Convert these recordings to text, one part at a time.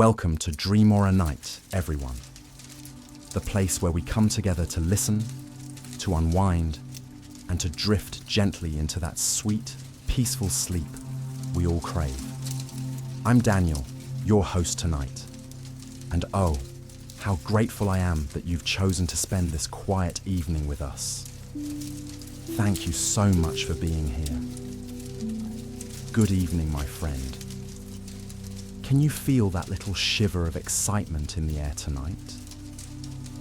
Welcome to Dream or a Night, everyone. The place where we come together to listen, to unwind, and to drift gently into that sweet, peaceful sleep we all crave. I'm Daniel, your host tonight. And oh, how grateful I am that you've chosen to spend this quiet evening with us. Thank you so much for being here. Good evening, my friend. Can you feel that little shiver of excitement in the air tonight?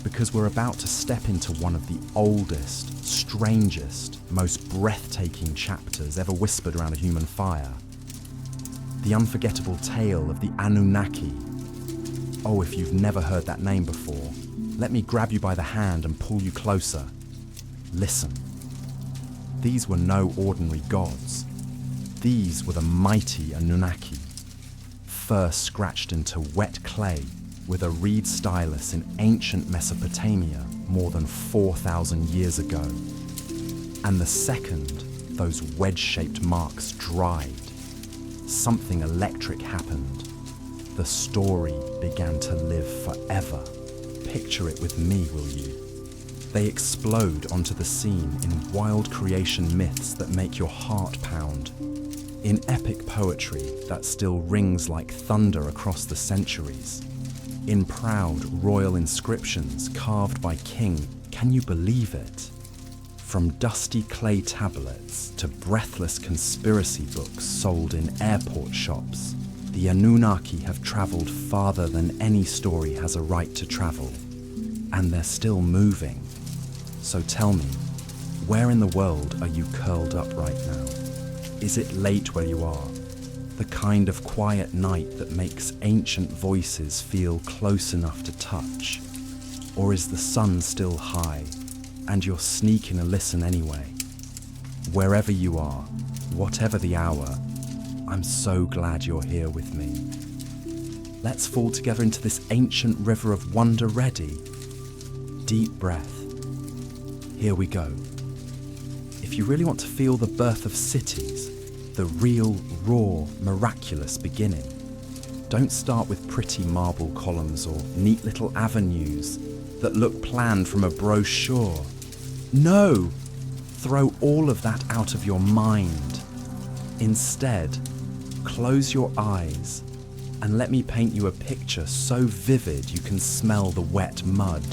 Because we're about to step into one of the oldest, strangest, most breathtaking chapters ever whispered around a human fire. The unforgettable tale of the Anunnaki. Oh, if you've never heard that name before, let me grab you by the hand and pull you closer. Listen. These were no ordinary gods. These were the mighty Anunnaki. Fur scratched into wet clay with a reed stylus in ancient Mesopotamia more than 4,000 years ago. And the second those wedge-shaped marks dried, something electric happened. The story began to live forever. Picture it with me, will you? They explode onto the scene in wild creation myths that make your heart pound. In epic poetry that still rings like thunder across the centuries. In proud royal inscriptions carved by king, can you believe it? From dusty clay tablets to breathless conspiracy books sold in airport shops, the Anunnaki have traveled farther than any story has a right to travel. And they're still moving. So tell me, where in the world are you curled up right now? Is it late where you are? The kind of quiet night that makes ancient voices feel close enough to touch? Or is the sun still high and you're sneaking a listen anyway? Wherever you are, whatever the hour, I'm so glad you're here with me. Let's fall together into this ancient river of wonder ready. Deep breath. Here we go. If you really want to feel the birth of cities, the real, raw, miraculous beginning, don't start with pretty marble columns or neat little avenues that look planned from a brochure. No! Throw all of that out of your mind. Instead, close your eyes and let me paint you a picture so vivid you can smell the wet mud.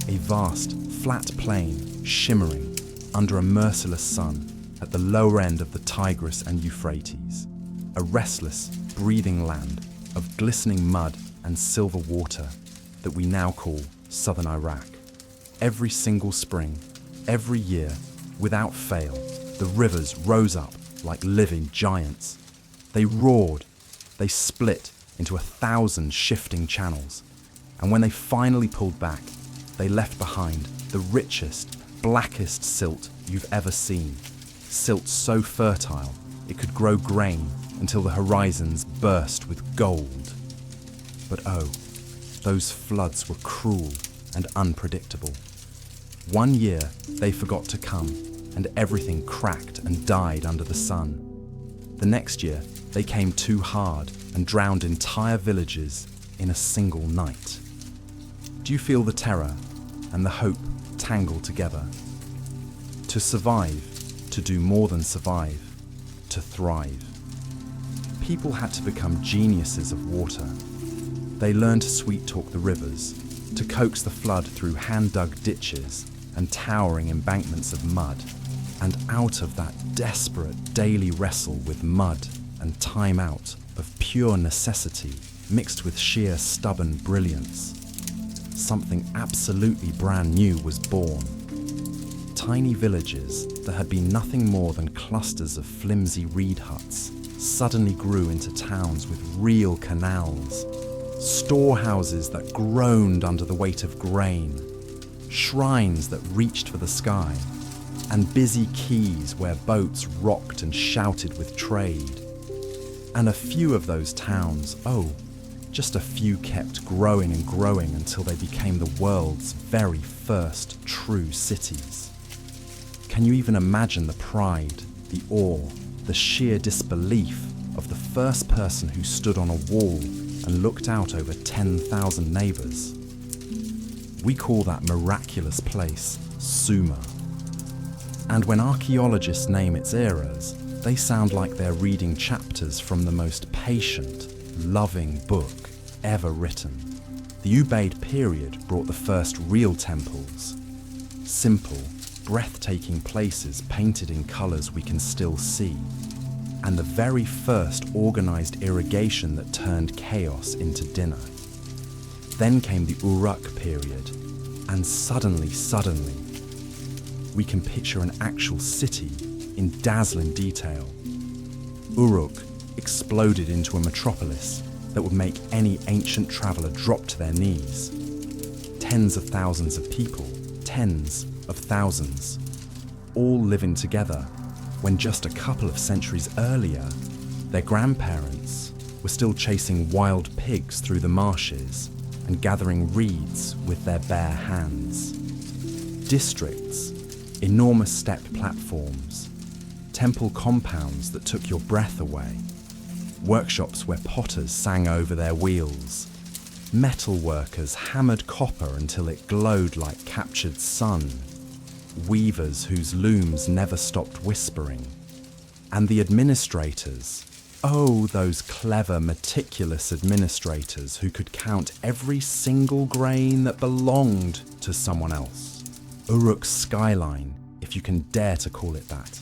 A vast, flat plain shimmering under a merciless sun at the lower end of the Tigris and Euphrates. A restless, breathing land of glistening mud and silver water that we now call southern Iraq. Every single spring, every year, without fail, the rivers rose up like living giants. They roared, they split into 1,000 shifting channels, and when they finally pulled back, they left behind the richest, blackest silt you've ever seen. Silt so fertile it could grow grain until the horizons burst with gold. But oh, those floods were cruel and unpredictable. One year they forgot to come and everything cracked and died under the sun. The next year they came too hard and drowned entire villages in a single night. Do you feel the terror and the hope tangled together? To survive, to do more than survive, to thrive. People had to become geniuses of water. They learned to sweet-talk the rivers, to coax the flood through hand-dug ditches and towering embankments of mud. And out of that desperate daily wrestle with mud and time out of pure necessity mixed with sheer stubborn brilliance, something absolutely brand new was born. Tiny villages that had been nothing more than clusters of flimsy reed huts suddenly grew into towns with real canals, storehouses that groaned under the weight of grain, shrines that reached for the sky, and busy quays where boats rocked and shouted with trade. And a few of those towns, just a few, kept growing and growing until they became the world's very first true cities. Can you even imagine the pride, the awe, the sheer disbelief of the first person who stood on a wall and looked out over 10,000 neighbours. We call that miraculous place Sumer. And when archaeologists name its eras, they sound like they're reading chapters from the most patient, loving book ever written. The Ubaid period brought the first real temples. Simple, breathtaking places painted in colours we can still see. And the very first organised irrigation that turned chaos into dinner. Then came the Uruk period, and suddenly, we can picture an actual city in dazzling detail. Uruk exploded into a metropolis that would make any ancient traveller drop to their knees. Tens of thousands of people, tens of thousands, all living together when just a couple of centuries earlier, their grandparents were still chasing wild pigs through the marshes and gathering reeds with their bare hands. Districts, enormous step platforms, temple compounds that took your breath away, workshops where potters sang over their wheels, metal workers hammered copper until it glowed like captured sun, weavers whose looms never stopped whispering, and the administrators. Oh, those clever, meticulous administrators who could count every single grain that belonged to someone else. Uruk's skyline, if you can dare to call it that,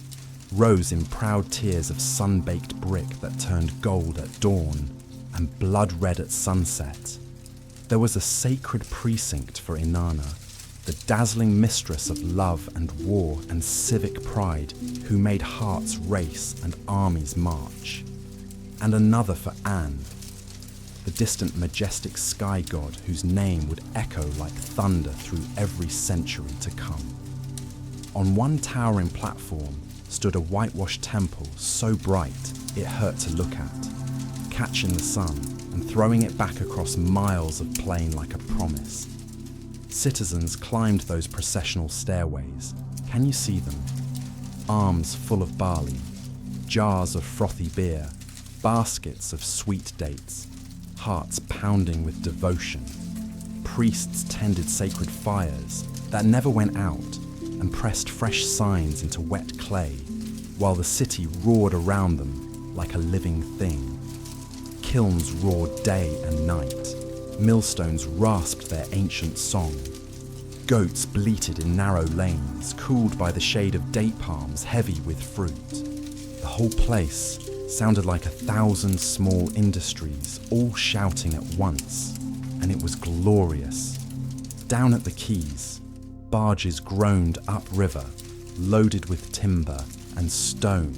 rose in proud tiers of sun-baked brick that turned gold at dawn and blood red at sunset. There was a sacred precinct for Inanna, the dazzling mistress of love and war and civic pride who made hearts race and armies march. And another for An, the distant majestic sky god whose name would echo like thunder through every century to come. On one towering platform stood a whitewashed temple so bright it hurt to look at, catching the sun and throwing it back across miles of plain like a promise. Citizens climbed those processional stairways. Can you see them? Arms full of barley, jars of frothy beer, baskets of sweet dates, hearts pounding with devotion. Priests tended sacred fires that never went out and pressed fresh signs into wet clay, while the city roared around them like a living thing. Kilns roared day and night. Millstones rasped their ancient song. Goats bleated in narrow lanes, cooled by the shade of date palms heavy with fruit. The whole place sounded like 1,000 small industries all shouting at once, and it was glorious. Down at the quays, barges groaned upriver, loaded with timber and stone.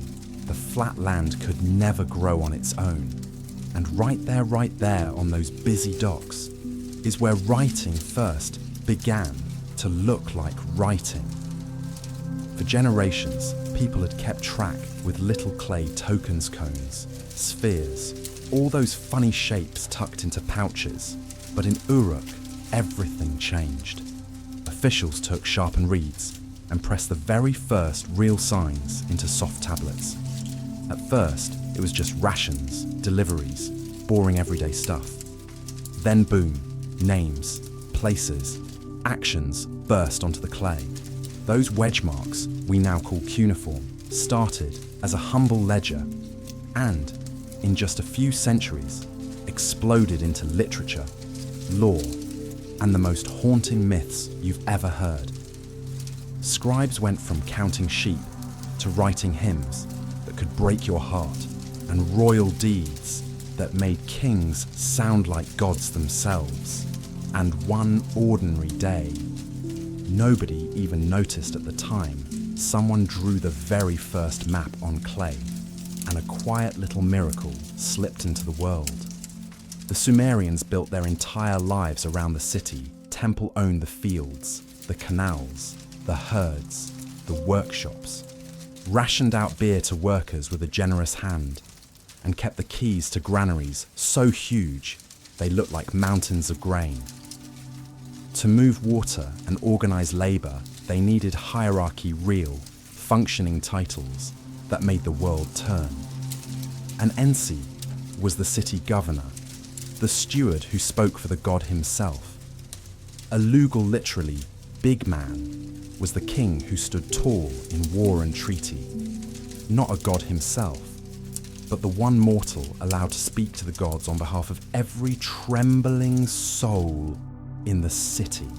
The flat land could never grow on its own. And right there on those busy docks is where writing first began to look like writing. For generations, people had kept track with little clay tokens cones, spheres, all those funny shapes tucked into pouches. But in Uruk, everything changed. Officials took sharpened reeds and pressed the very first real signs into soft tablets. At first, it was just rations, deliveries, boring everyday stuff. Then boom, names, places, actions burst onto the clay. Those wedge marks we now call cuneiform started as a humble ledger and, in just a few centuries, exploded into literature, lore, and the most haunting myths you've ever heard. Scribes went from counting sheep to writing hymns that could break your heart and royal deeds that made kings sound like gods themselves. And one ordinary day, nobody even noticed at the time, someone drew the very first map on clay, and a quiet little miracle slipped into the world. The Sumerians built their entire lives around the city. Temple owned the fields, the canals, the herds, the workshops, rationed out beer to workers with a generous hand, and kept the keys to granaries so huge they looked like mountains of grain. To move water and organise labour, they needed hierarchy real, functioning titles that made the world turn. An Ensi was the city governor, the steward who spoke for the god himself. Lugal, literally big man, was the king who stood tall in war and treaty. Not a god himself, but the one mortal allowed to speak to the gods on behalf of every trembling soul in the city.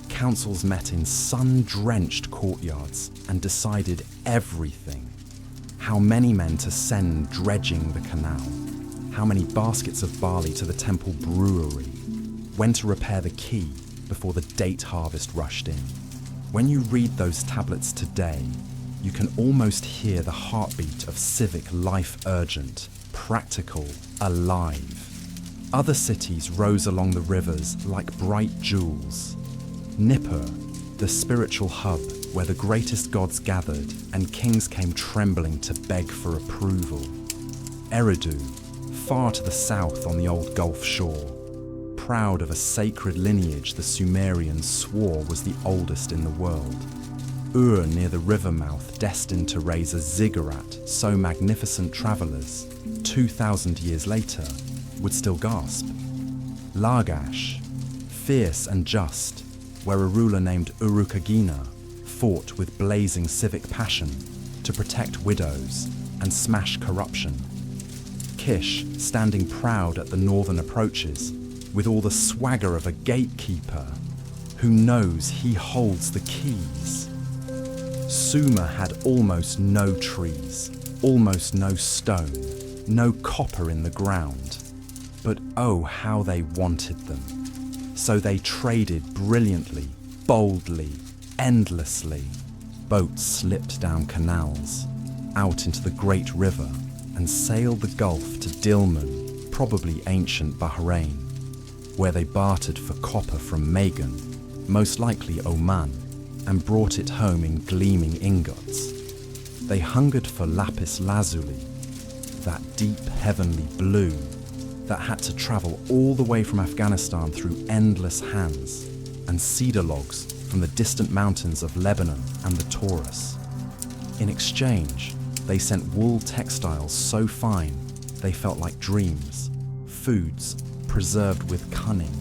Councils met in sun-drenched courtyards and decided everything. How many men to send dredging the canal, how many baskets of barley to the temple brewery, when to repair the quay before the date harvest rushed in. When you read those tablets today, you can almost hear the heartbeat of civic life, urgent, practical, alive. Other cities rose along the rivers like bright jewels. Nippur, the spiritual hub where the greatest gods gathered and kings came trembling to beg for approval. Eridu, far to the south on the old Gulf shore, proud of a sacred lineage the Sumerians swore was the oldest in the world. Ur, near the river mouth, destined to raise a ziggurat so magnificent travellers, 2,000 years later, would still gasp. Lagash, fierce and just, where a ruler named Urukagina fought with blazing civic passion to protect widows and smash corruption. Kish, standing proud at the northern approaches, with all the swagger of a gatekeeper who knows he holds the keys. Sumer had almost no trees, almost no stone, no copper in the ground. But oh, how they wanted them. So they traded brilliantly, boldly, endlessly. Boats slipped down canals, out into the great river, and sailed the Gulf to Dilmun, probably ancient Bahrain, where they bartered for copper from Magan, most likely Oman, and brought it home in gleaming ingots. They hungered for lapis lazuli, that deep heavenly blue that had to travel all the way from Afghanistan through endless hands, and cedar logs from the distant mountains of Lebanon and the Taurus. In exchange, they sent wool textiles so fine they felt like dreams, foods preserved with cunning,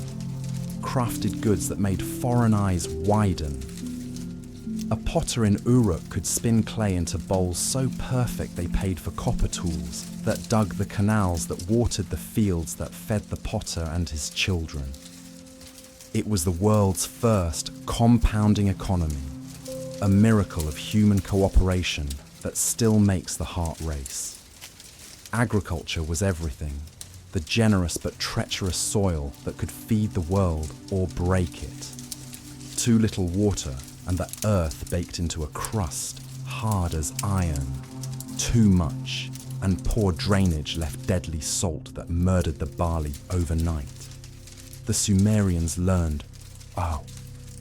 crafted goods that made foreign eyes widen. A potter in Uruk could spin clay into bowls so perfect they paid for copper tools that dug the canals that watered the fields that fed the potter and his children. It was the world's first compounding economy, a miracle of human cooperation that still makes the heart race. Agriculture was everything, the generous but treacherous soil that could feed the world or break it. Too little water, and the earth baked into a crust, hard as iron. Too much, and poor drainage left deadly salt that murdered the barley overnight. The Sumerians learned, oh,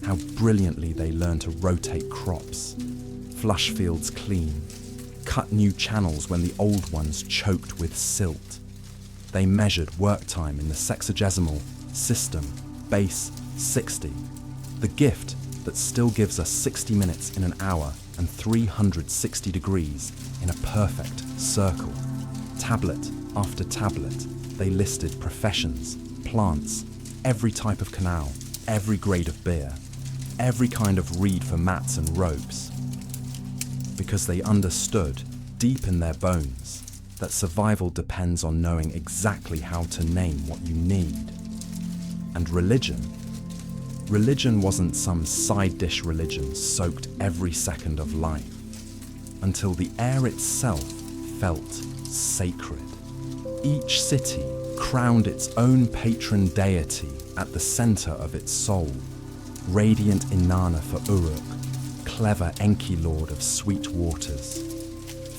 how brilliantly they learned to rotate crops, flush fields clean, cut new channels when the old ones choked with silt. They measured work time in the sexagesimal system, base 60, the gift that still gives us 60 minutes in an hour and 360 degrees in a perfect circle. Tablet after tablet, they listed professions, plants, every type of canal, every grade of beer, every kind of reed for mats and ropes. Because they understood, deep in their bones, that survival depends on knowing exactly how to name what you need. And religion wasn't some side dish religion soaked every second of life, until the air itself felt sacred. Each city crowned its own patron deity at the center of its soul. Radiant Inanna for Uruk, clever Enki lord of sweet waters.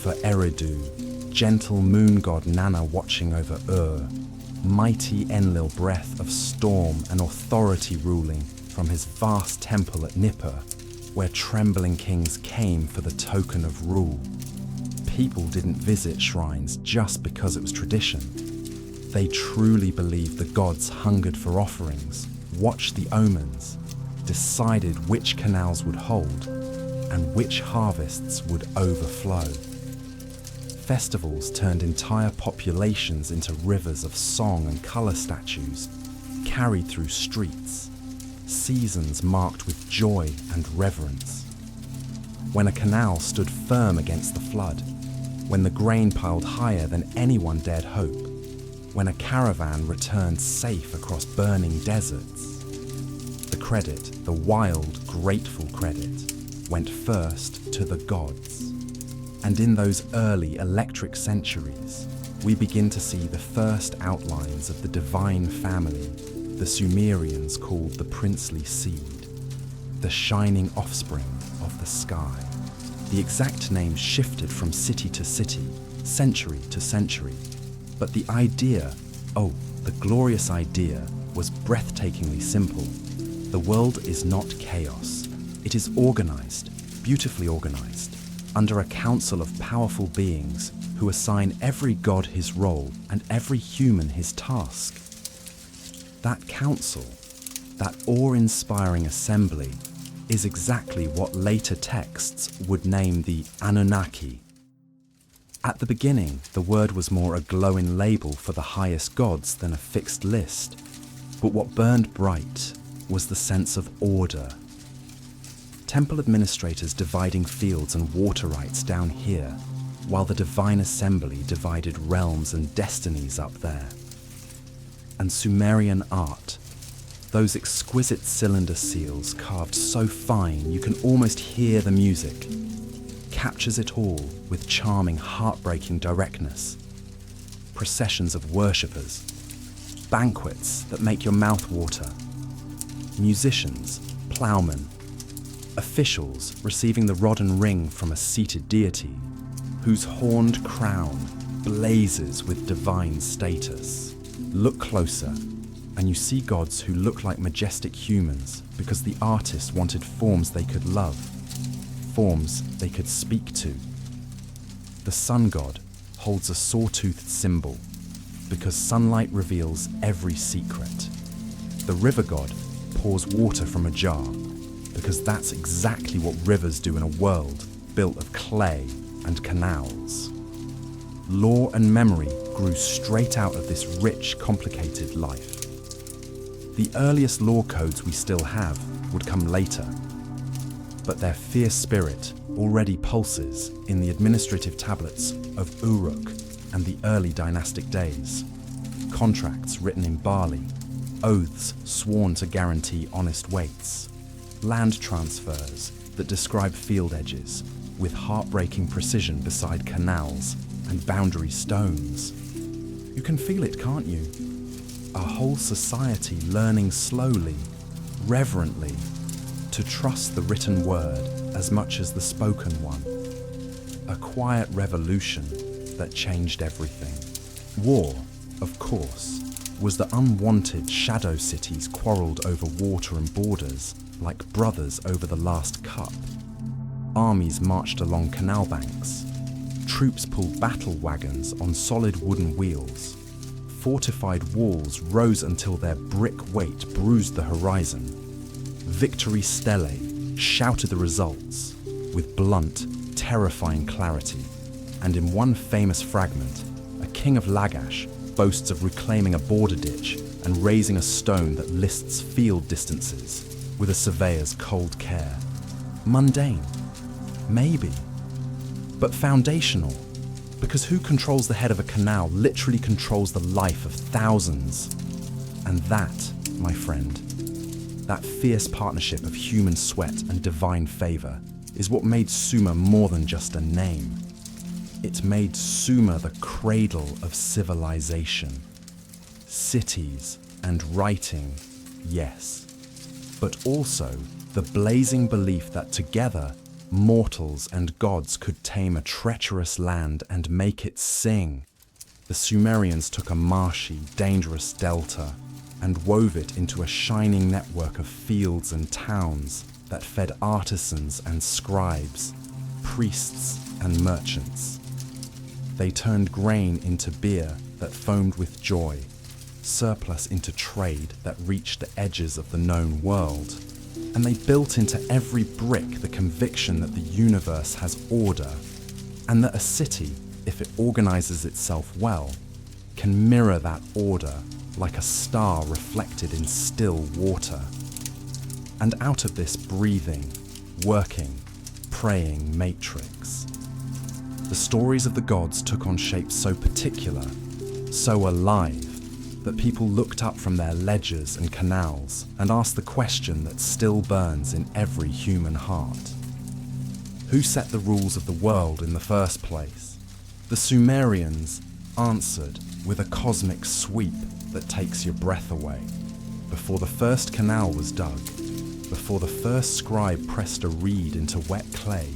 For Eridu, gentle moon god Nana watching over Ur, mighty Enlil breath of storm and authority ruling from his vast temple at Nippur, where trembling kings came for the token of rule. People didn't visit shrines just because it was tradition. They truly believed the gods hungered for offerings, watched the omens, decided which canals would hold and which harvests would overflow. Festivals turned entire populations into rivers of song and colour statues, carried through streets, seasons marked with joy and reverence. When a canal stood firm against the flood, when the grain piled higher than anyone dared hope, when a caravan returned safe across burning deserts, the credit, the wild, grateful credit, went first to the gods. And in those early electric centuries, we begin to see the first outlines of the divine family the Sumerians called the princely seed, the shining offspring of the sky. The exact name shifted from city to city, century to century, but the idea, oh, the glorious idea, was breathtakingly simple. The world is not chaos. It is organized, beautifully organized, under a council of powerful beings who assign every god his role and every human his task. That council, that awe-inspiring assembly, is exactly what later texts would name the Anunnaki. At the beginning, the word was more a glowing label for the highest gods than a fixed list, but what burned bright was the sense of order. Temple administrators dividing fields and water rights down here, while the divine assembly divided realms and destinies up there. And Sumerian art, those exquisite cylinder seals carved so fine you can almost hear the music, captures it all with charming, heartbreaking directness. Processions of worshippers, banquets that make your mouth water, musicians, ploughmen, officials receiving the rod and ring from a seated deity, whose horned crown blazes with divine status. Look closer, and you see gods who look like majestic humans because the artist wanted forms they could love, forms they could speak to. The sun god holds a saw-toothed symbol because sunlight reveals every secret. The river god pours water from a jar because that's exactly what rivers do in a world built of clay and canals. Law and memory grew straight out of this rich, complicated life. The earliest law codes we still have would come later, but their fierce spirit already pulses in the administrative tablets of Uruk and the early dynastic days. Contracts written in barley, oaths sworn to guarantee honest weights, land transfers that describe field edges with heartbreaking precision beside canals and boundary stones. You can feel it, can't you? A whole society learning slowly, reverently, to trust the written word as much as the spoken one. A quiet revolution that changed everything. War, of course, was the unwanted shadow cities quarreled over water and borders like brothers over the last cup. Armies marched along canal banks. Troops pulled battle wagons on solid wooden wheels. Fortified walls rose until their brick weight bruised the horizon. Victory stelae shouted the results with blunt, terrifying clarity. And in one famous fragment, a king of Lagash boasts of reclaiming a border ditch and raising a stone that lists field distances with a surveyor's cold care. Mundane, maybe, but foundational, because who controls the head of a canal literally controls the life of thousands. And that, my friend, that fierce partnership of human sweat and divine favor is what made Sumer more than just a name. It made Sumer the cradle of civilization. Cities and writing, yes, but also the blazing belief that together mortals and gods could tame a treacherous land and make it sing. The Sumerians took a marshy, dangerous delta and wove it into a shining network of fields and towns that fed artisans and scribes, priests and merchants. They turned grain into beer that foamed with joy, surplus into trade that reached the edges of the known world. And they built into every brick the conviction that the universe has order, and that a city if it organizes itself well, can mirror that order like a star reflected in still water. And out of this breathing, working, praying matrix, the stories of the gods took on shape so particular, so alive, that people looked up from their ledgers and canals and asked the question that still burns in every human heart. Who set the rules of the world in the first place? The Sumerians answered with a cosmic sweep that takes your breath away. Before the first canal was dug, before the first scribe pressed a reed into wet clay,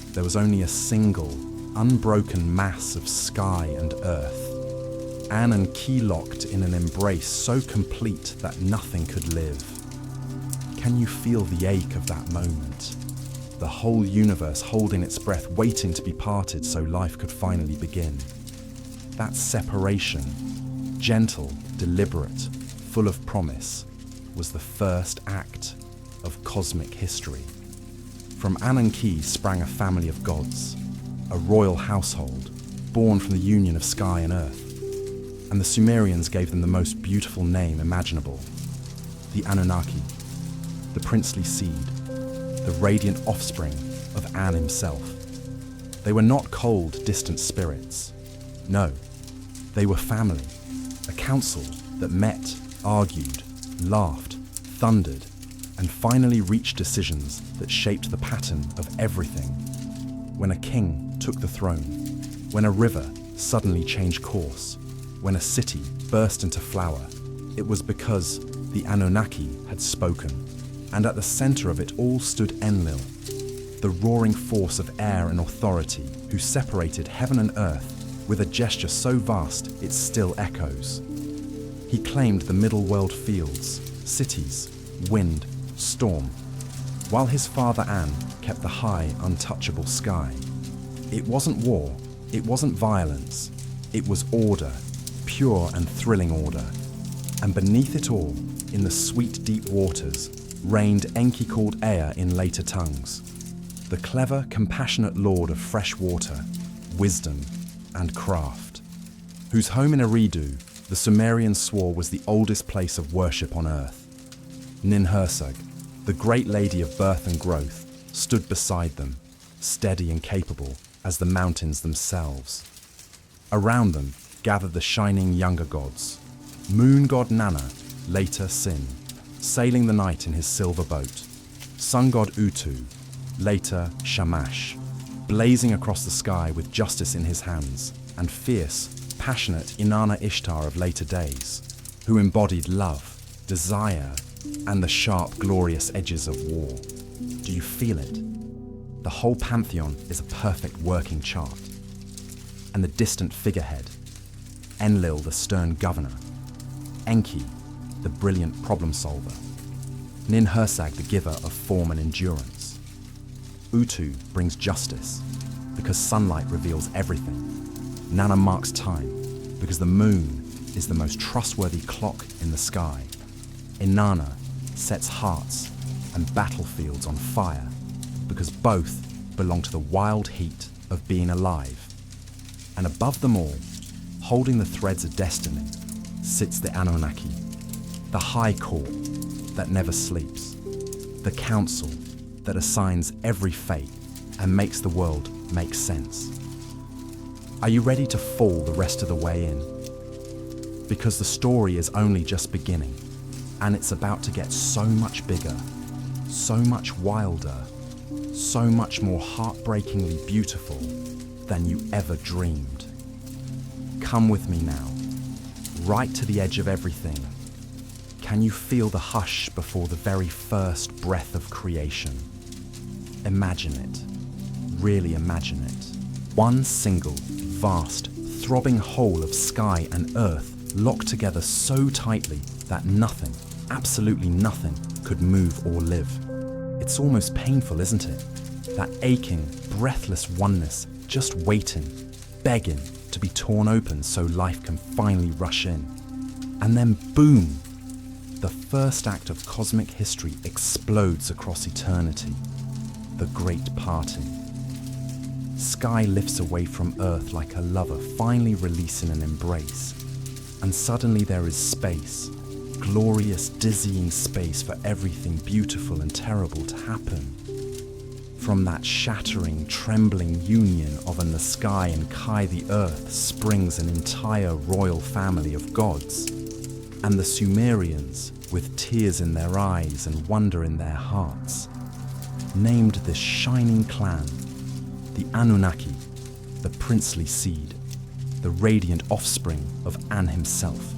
there was only a single, unbroken mass of sky and earth, An and Ki locked in an embrace so complete that nothing could live. Can you feel the ache of that moment? The whole universe holding its breath, waiting to be parted so life could finally begin. That separation, gentle, deliberate, full of promise, was the first act of cosmic history. From An and Ki sprang a family of gods, a royal household, born from the union of sky and earth. And the Sumerians gave them the most beautiful name imaginable, the Anunnaki, the princely seed, the radiant offspring of An himself. They were not cold, distant spirits. No, they were family, a council that met, argued, laughed, thundered, and finally reached decisions that shaped the pattern of everything. When a king took the throne, when a river suddenly changed course, when a city burst into flower, it was because the Anunnaki had spoken. And at the center of it all stood Enlil, the roaring force of air and authority who separated heaven and earth with a gesture so vast it still echoes. He claimed the middle world fields, cities, wind, storm, while his father An kept the high, untouchable sky. It wasn't war, it wasn't violence, it was order, pure and thrilling order. And beneath it all, in the sweet deep waters, reigned Enki called Ea in later tongues, the clever, compassionate lord of fresh water, wisdom, and craft, whose home in Eridu the Sumerians swore was the oldest place of worship on earth. Ninhursag, the great lady of birth and growth, stood beside them, steady and capable as the mountains themselves. Around them gathered the shining younger gods, moon god Nana, later Sin, sailing the night in his silver boat, sun god Utu, later Shamash, blazing across the sky with justice in his hands, and fierce, passionate Inanna Ishtar of later days, who embodied love, desire, and the sharp, glorious edges of war. Do you feel it? The whole pantheon is a perfect working chart. And the distant figurehead, Enlil, the stern governor, Enki, the brilliant problem solver, Ninhursag, the giver of form and endurance. Utu brings justice, because sunlight reveals everything. Nana marks time, because the moon is the most trustworthy clock in the sky. Inanna sets hearts and battlefields on fire, because both belong to the wild heat of being alive. And above them all, holding the threads of destiny, sits the Anunnaki, the high court that never sleeps, the council that assigns every fate and makes the world make sense. Are you ready to fall the rest of the way in? Because the story is only just beginning, and it's about to get so much bigger, so much wilder, so much more heartbreakingly beautiful than you ever dreamed. Come with me now, right to the edge of everything. Can you feel the hush before the very first breath of creation? Imagine it, really imagine it. One single, vast, throbbing whole of sky and earth locked together so tightly that nothing, absolutely nothing, could move or live. It's almost painful, isn't it? That aching, breathless oneness, just waiting, begging to be torn open so life can finally rush in. And then boom! The first act of cosmic history explodes across eternity. The Great Parting. sky lifts away from earth like a lover finally releasing an embrace. And suddenly there is space, glorious, dizzying space for everything beautiful and terrible to happen. From that shattering, trembling union of the sky and Kai the earth springs an entire royal family of gods. And the Sumerians, with tears in their eyes and wonder in their hearts, named this shining clan the Anunnaki, the princely seed, the radiant offspring of An himself.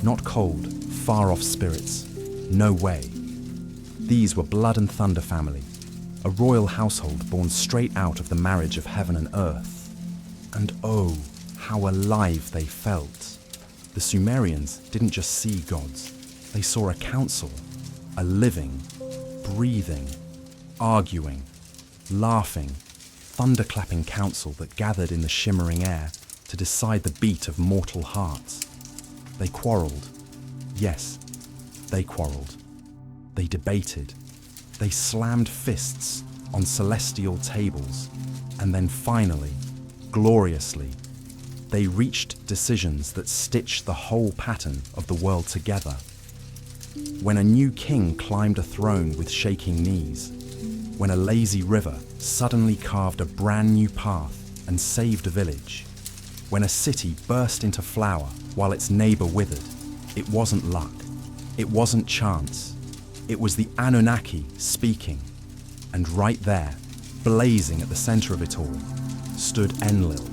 Not cold, far-off spirits, no way. These were blood and thunder family, a royal household born straight out of the marriage of heaven and earth. And oh, how alive they felt. The Sumerians didn't just see gods, they saw a council, a living, breathing, arguing, laughing, thunderclapping council that gathered in the shimmering air to decide the beat of mortal hearts. They quarrelled. Yes, they quarrelled. They debated. They slammed fists on celestial tables. And then finally, gloriously, they reached decisions that stitched the whole pattern of the world together. When a new king climbed a throne with shaking knees, when a lazy river suddenly carved a brand new path and saved a village, when a city burst into flower while its neighbor withered, it wasn't luck, it wasn't chance, it was the Anunnaki speaking. And right there, blazing at the center of it all, stood Enlil,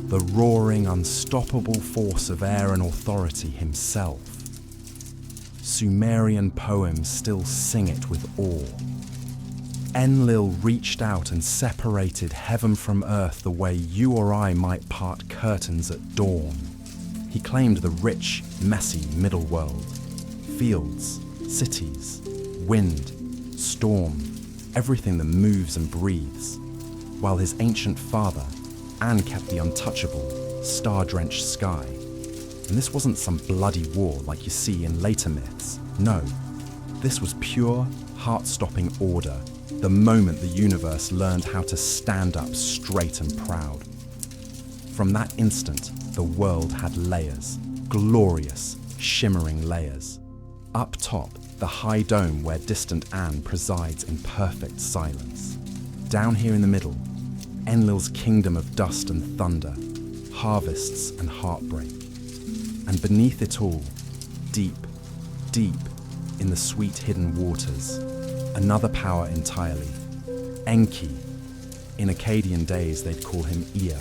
the roaring, unstoppable force of air and authority himself. Sumerian poems still sing it with awe. Enlil reached out and separated heaven from earth the way you or I might part curtains at dawn. He claimed the rich, messy middle world. Fields, cities, wind, storm, everything that moves and breathes. While his ancient father, An, kept the untouchable, star-drenched sky. And this wasn't some bloody war like you see in later myths. No, this was pure, heart-stopping order, the moment the universe learned how to stand up straight and proud. From that instant, the world had layers, glorious, shimmering layers. Up top, the high dome where distant An presides in perfect silence. Down here in the middle, Enlil's kingdom of dust and thunder, harvests and heartbreak. And beneath it all, deep, deep in the sweet hidden waters, another power entirely, Enki. In Akkadian days they'd call him Ea,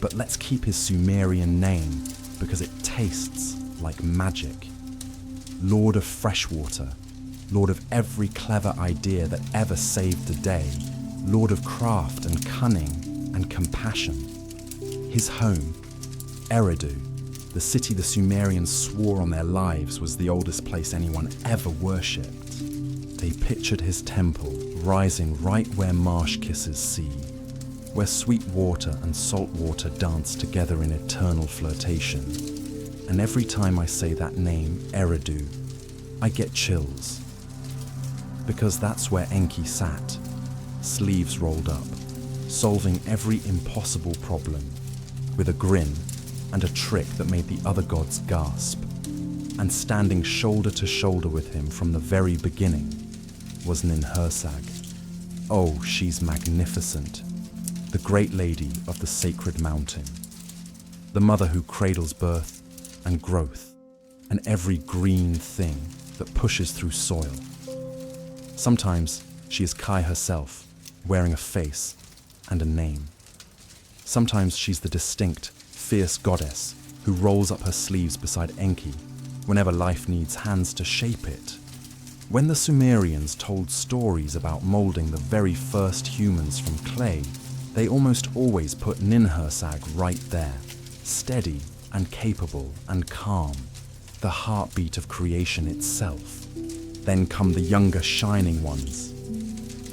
but let's keep his Sumerian name because it tastes like magic. Lord of freshwater, Lord of every clever idea that ever saved the day, Lord of craft and cunning and compassion. His home, Eridu, the city the Sumerians swore on their lives was the oldest place anyone ever worshipped. They pictured his temple rising right where marsh kisses sea, where sweet water and salt water dance together in eternal flirtation. And every time I say that name, Eridu, I get chills. Because that's where Enki sat, sleeves rolled up, solving every impossible problem, with a grin and a trick that made the other gods gasp. And standing shoulder to shoulder with him from the very beginning was Ninhursag. Oh, she's magnificent, the great lady of the sacred mountain, the mother who cradles birth and growth and every green thing that pushes through soil. Sometimes she is Kai herself, wearing a face and a name. Sometimes she's the distinct, fierce goddess who rolls up her sleeves beside Enki whenever life needs hands to shape it. When the Sumerians told stories about molding the very first humans from clay, they almost always put Ninhursag right there, steady and capable and calm, the heartbeat of creation itself. Then come the younger shining ones,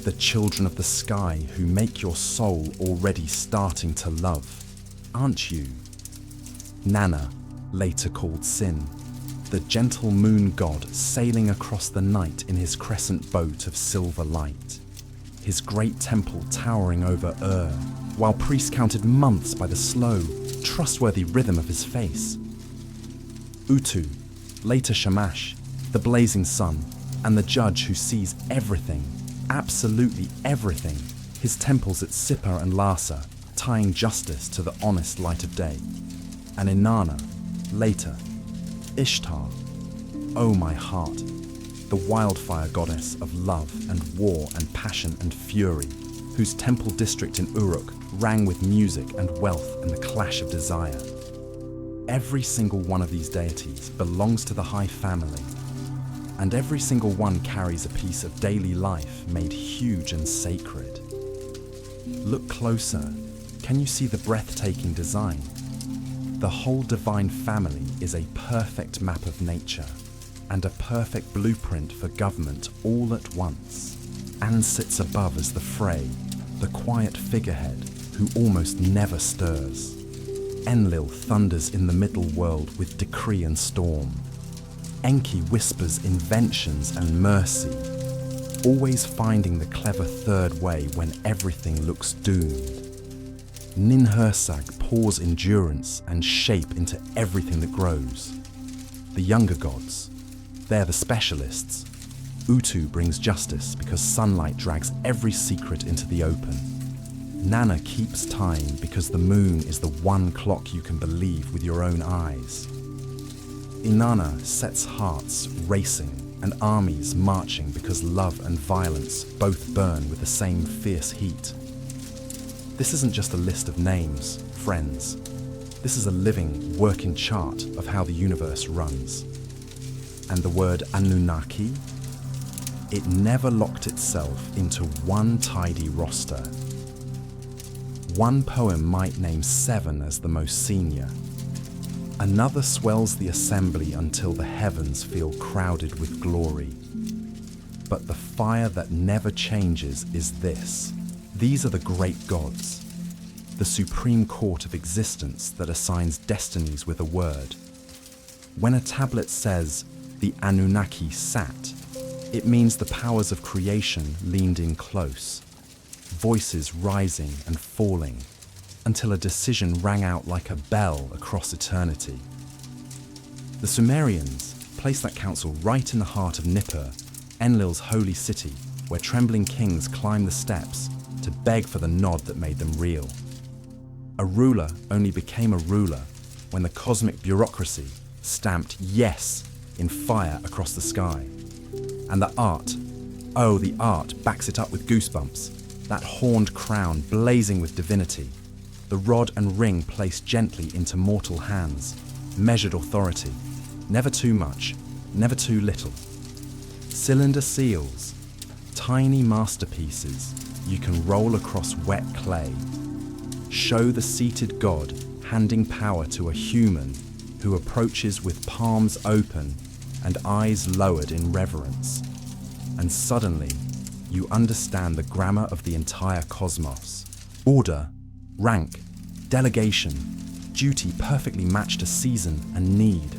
the children of the sky who make your soul already starting to love. Aren't you? Nana, later called Sin, the gentle moon god sailing across the night in his crescent boat of silver light, his great temple towering over while priests counted months by the slow, trustworthy rhythm of his face. Utu, later Shamash, the blazing sun, and the judge who sees everything, absolutely everything, his temples at Sippar and Lhasa, tying justice to the honest light of day. And Inanna, later, Ishtar, oh my heart, the wildfire goddess of love and war and passion and fury, whose temple district in Uruk rang with music and wealth and the clash of desire. Every single one of these deities belongs to the high family, and every single one carries a piece of daily life made huge and sacred. Look closer. Can you see the breathtaking design? The whole divine family is a perfect map of nature and a perfect blueprint for government all at once. Anne sits above as the Frey, the quiet figurehead who almost never stirs. Enlil thunders in the middle world with decree and storm. Enki whispers inventions and mercy, always finding the clever third way when everything looks doomed. Ninhursag pours endurance and shape into everything that grows. The younger gods, they're the specialists. Utu brings justice because sunlight drags every secret into the open. Nanna keeps time because the moon is the one clock you can believe with your own eyes. Inanna sets hearts racing and armies marching because love and violence both burn with the same fierce heat. This isn't just a list of names, friends. This is a living, working chart of how the universe runs. And the word Anunnaki? It never locked itself into one tidy roster. One poem might name 7 as the most senior. Another swells the assembly until the heavens feel crowded with glory. But the fire that never changes is this. These are the great gods, the supreme court of existence that assigns destinies with a word. When a tablet says, the Anunnaki sat, it means the powers of creation leaned in close, voices rising and falling, until a decision rang out like a bell across eternity. The Sumerians placed that council right in the heart of Nippur, Enlil's holy city, where trembling kings climbed the steps to beg for the nod that made them real. A ruler only became a ruler when the cosmic bureaucracy stamped yes in fire across the sky. And the art, oh, the art backs it up with goosebumps, that horned crown blazing with divinity, the rod and ring placed gently into mortal hands, measured authority, never too much, never too little. Cylinder seals, tiny masterpieces you can roll across wet clay, show the seated god handing power to a human who approaches with palms open and eyes lowered in reverence. And suddenly, you understand the grammar of the entire cosmos. Order, rank, delegation, duty perfectly matched to season and need.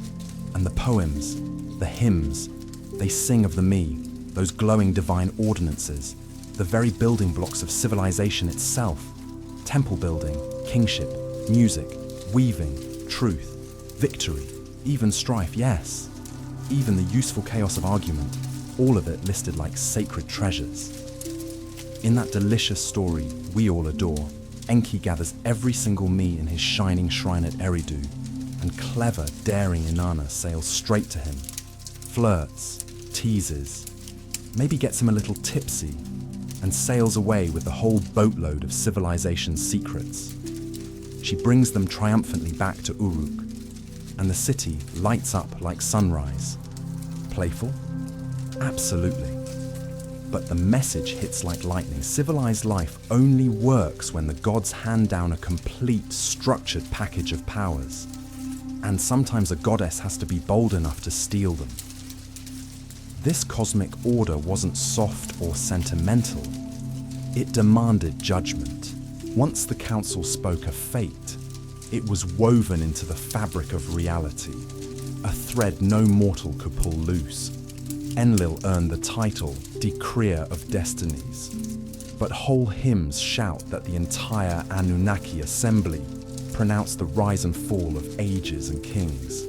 And the poems, the hymns, they sing of the me, those glowing divine ordinances, the very building blocks of civilization itself. Temple building, kingship, music, weaving, truth, victory, even strife, yes. Even the useful chaos of argument, all of it listed like sacred treasures. In that delicious story we all adore, Enki gathers every single me in his shining shrine at Eridu, and clever, daring Inanna sails straight to him, flirts, teases, maybe gets him a little tipsy, and sails away with the whole boatload of civilization's secrets. She brings them triumphantly back to Uruk, and the city lights up like sunrise. Playful? Absolutely. But the message hits like lightning. Civilized life only works when the gods hand down a complete, structured package of powers. And sometimes a goddess has to be bold enough to steal them. This cosmic order wasn't soft or sentimental. It demanded judgment. Once the council spoke of fate, it was woven into the fabric of reality, a thread no mortal could pull loose. Enlil earned the title Decreer of Destinies. but whole hymns shout that the entire Anunnaki assembly pronounced the rise and fall of ages and kings.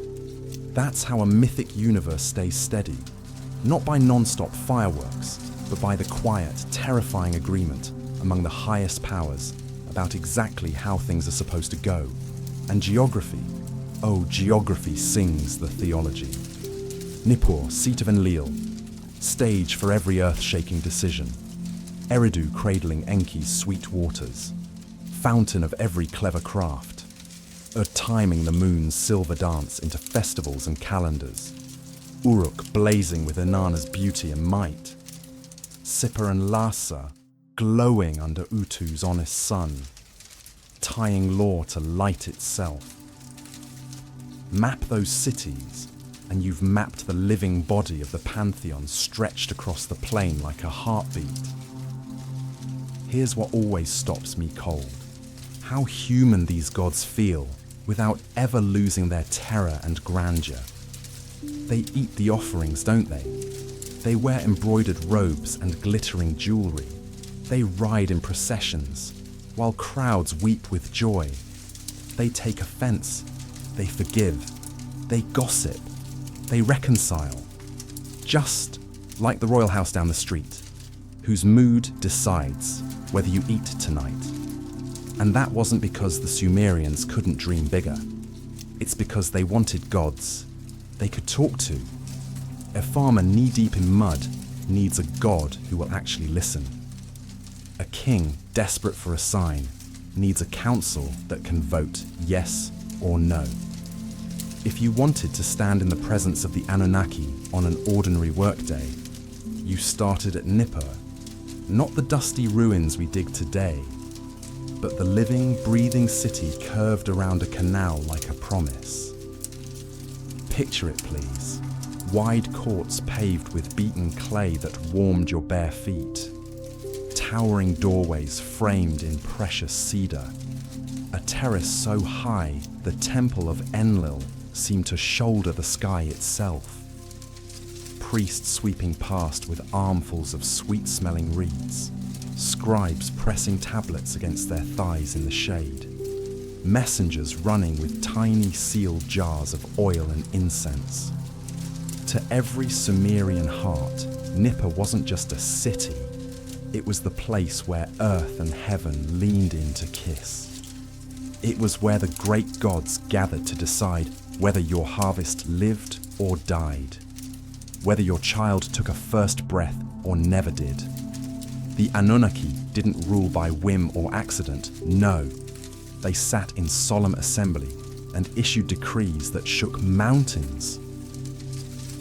That's how a mythic universe stays steady, not by non-stop fireworks, but by the quiet, terrifying agreement among the highest powers about exactly how things are supposed to go. And geography, oh, geography sings the theology. Nippur, seat of Enlil, stage for every earth-shaking decision. Eridu cradling Enki's sweet waters, fountain of every clever craft. Timing the moon's silver dance into festivals and calendars. Uruk blazing with Inanna's beauty and might. Sippar and Lhasa glowing under Utu's honest sun, tying law to light itself. Map those cities, and you've mapped the living body of the pantheon stretched across the plain like a heartbeat. Here's what always stops me cold. How human these gods feel without ever losing their terror and grandeur. They eat the offerings, don't they? They wear embroidered robes and glittering jewelry. They ride in processions, while crowds weep with joy. They take offense, they forgive, they gossip, they reconcile. Just like the royal house down the street, whose mood decides whether you eat tonight. And that wasn't because the Sumerians couldn't dream bigger. It's because they wanted gods they could talk to. A farmer knee-deep in mud needs a god who will actually listen. A king desperate for a sign needs a council that can vote yes or no. If you wanted to stand in the presence of the Anunnaki on an ordinary workday, you started at Nippur, not the dusty ruins we dig today, but the living, breathing city curved around a canal like a promise. Picture it, please. Wide courts paved with beaten clay that warmed your bare feet. Towering doorways framed in precious cedar. A terrace so high, the temple of Enlil seemed to shoulder the sky itself. Priests sweeping past with armfuls of sweet-smelling reeds. Scribes pressing tablets against their thighs in the shade. Messengers running with tiny sealed jars of oil and incense. To every Sumerian heart, Nippur wasn't just a city. It was the place where earth and heaven leaned in to kiss. It was where the great gods gathered to decide whether your harvest lived or died. Whether your child took a first breath or never did. The Anunnaki didn't rule by whim or accident, no. They sat in solemn assembly and issued decrees that shook mountains.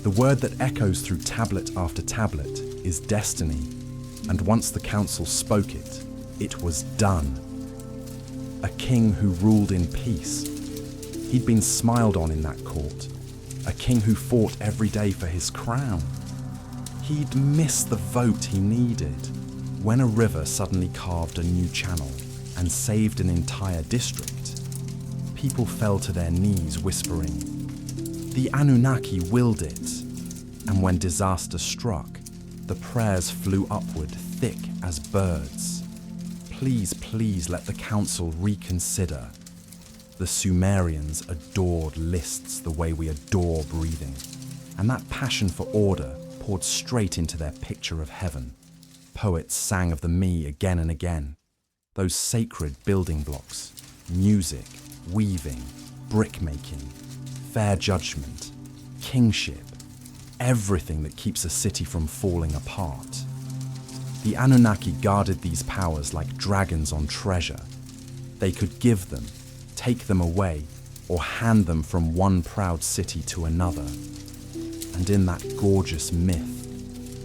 The word that echoes through tablet after tablet is destiny, and once the council spoke it, it was done. A king who ruled in peace. He'd been smiled on in that court. A king who fought every day for his crown. He'd missed the vote he needed when a river suddenly carved a new channel and saved an entire district. People fell to their knees whispering, "The Anunnaki willed it." And when disaster struck, the prayers flew upward thick as birds. Please, please let the council reconsider. The Sumerians adored lists the way we adore breathing, and that passion for order poured straight into their picture of heaven. Poets sang of the me again and again. Those sacred building blocks, music, weaving, brickmaking, fair judgment, kingship, everything that keeps a city from falling apart. The Anunnaki guarded these powers like dragons on treasure. They could give them, take them away, or hand them from one proud city to another. And in that gorgeous myth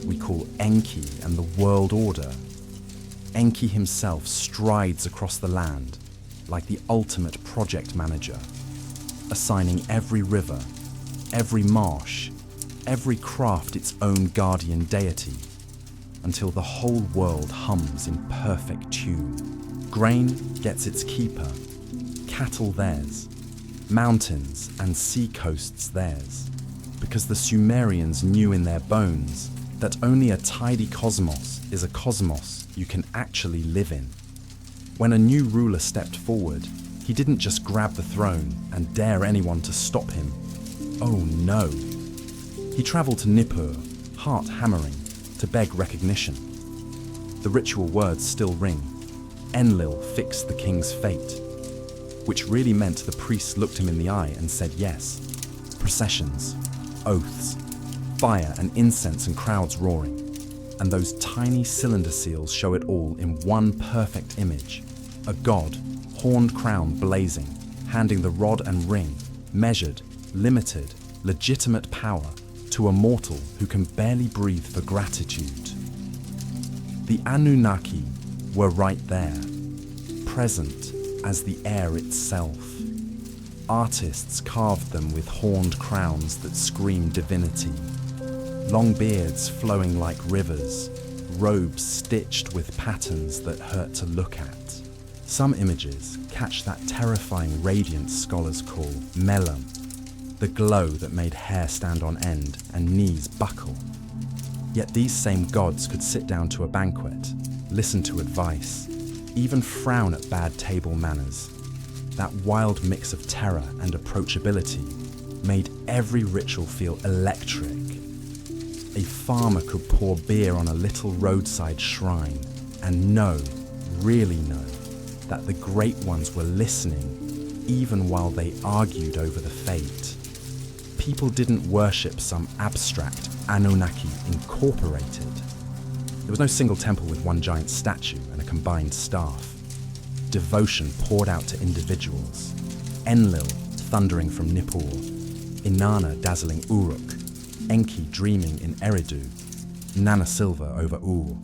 we call Enki and the world order, Enki himself strides across the land like the ultimate project manager, assigning every river, every marsh, every craft its own guardian deity, until the whole world hums in perfect tune. Grain gets its keeper, cattle theirs, mountains and sea coasts theirs, because the Sumerians knew in their bones that only a tidy cosmos is a cosmos you can actually live in. When a new ruler stepped forward, he didn't just grab the throne and dare anyone to stop him. Oh no. He travelled to Nippur, heart hammering, to beg recognition. The ritual words still ring. Enlil fixed the king's fate, which really meant the priests looked him in the eye and said yes. Processions, oaths, fire and incense and crowds roaring. And those tiny cylinder seals show it all in one perfect image. A god, horned crown blazing, handing the rod and ring, measured, limited, legitimate power to a mortal who can barely breathe for gratitude. The Anunnaki were right there, present as the air itself. Artists carved them with horned crowns that scream divinity, long beards flowing like rivers, robes stitched with patterns that hurt to look at. Some images catch that terrifying radiance scholars call melam, the glow that made hair stand on end and knees buckle. Yet these same gods could sit down to a banquet, listen to advice, even frown at bad table manners. That wild mix of terror and approachability made every ritual feel electric. A farmer could pour beer on a little roadside shrine and really know, that the great ones were listening even while they argued over the fate. People didn't worship some abstract Anunnaki Incorporated. There was no single temple with one giant statue and a combined staff. Devotion poured out to individuals. Enlil thundering from Nippur, Inanna dazzling Uruk, Enki dreaming in Eridu, Nana Silva over Ur,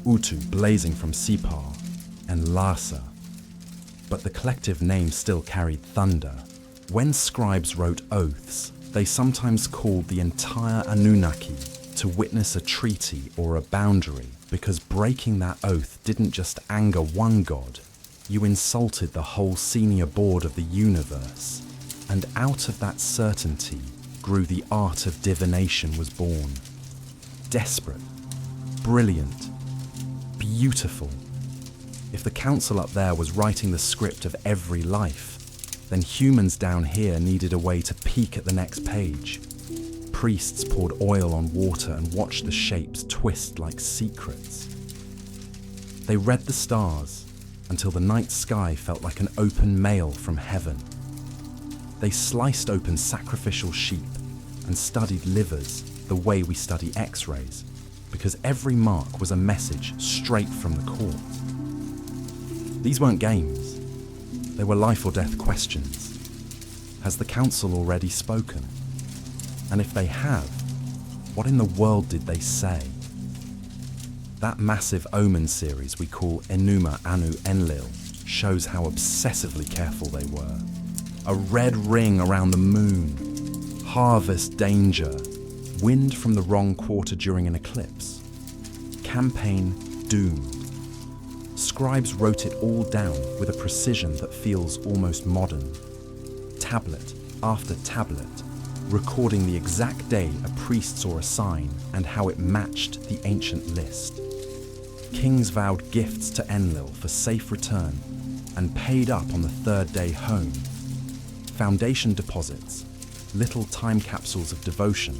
Utu blazing from Sipar, and Lhasa. But the collective name still carried thunder. When scribes wrote oaths, they sometimes called the entire Anunnaki to witness a treaty or a boundary, because breaking that oath didn't just anger one god, you insulted the whole senior board of the universe. And out of that certainty grew the art of divination was born. Desperate, brilliant, beautiful. If the council up there was writing the script of every life, then humans down here needed a way to peek at the next page. Priests poured oil on water and watched the shapes twist like secrets. They read the stars until the night sky felt like an open mail from heaven. They sliced open sacrificial sheep and studied livers the way we study X-rays, because every mark was a message straight from the court. These weren't games. They were life or death questions. Has the council already spoken? And if they have, what in the world did they say? That massive omen series we call Enuma Anu Enlil shows how obsessively careful they were. A red ring around the moon, harvest danger, wind from the wrong quarter during an eclipse, campaign doomed. Scribes wrote it all down with a precision that feels almost modern. Tablet after tablet, recording the exact day a priest saw a sign and how it matched the ancient list. Kings vowed gifts to Enlil for safe return and paid up on the third day home. Foundation deposits, little time capsules of devotion,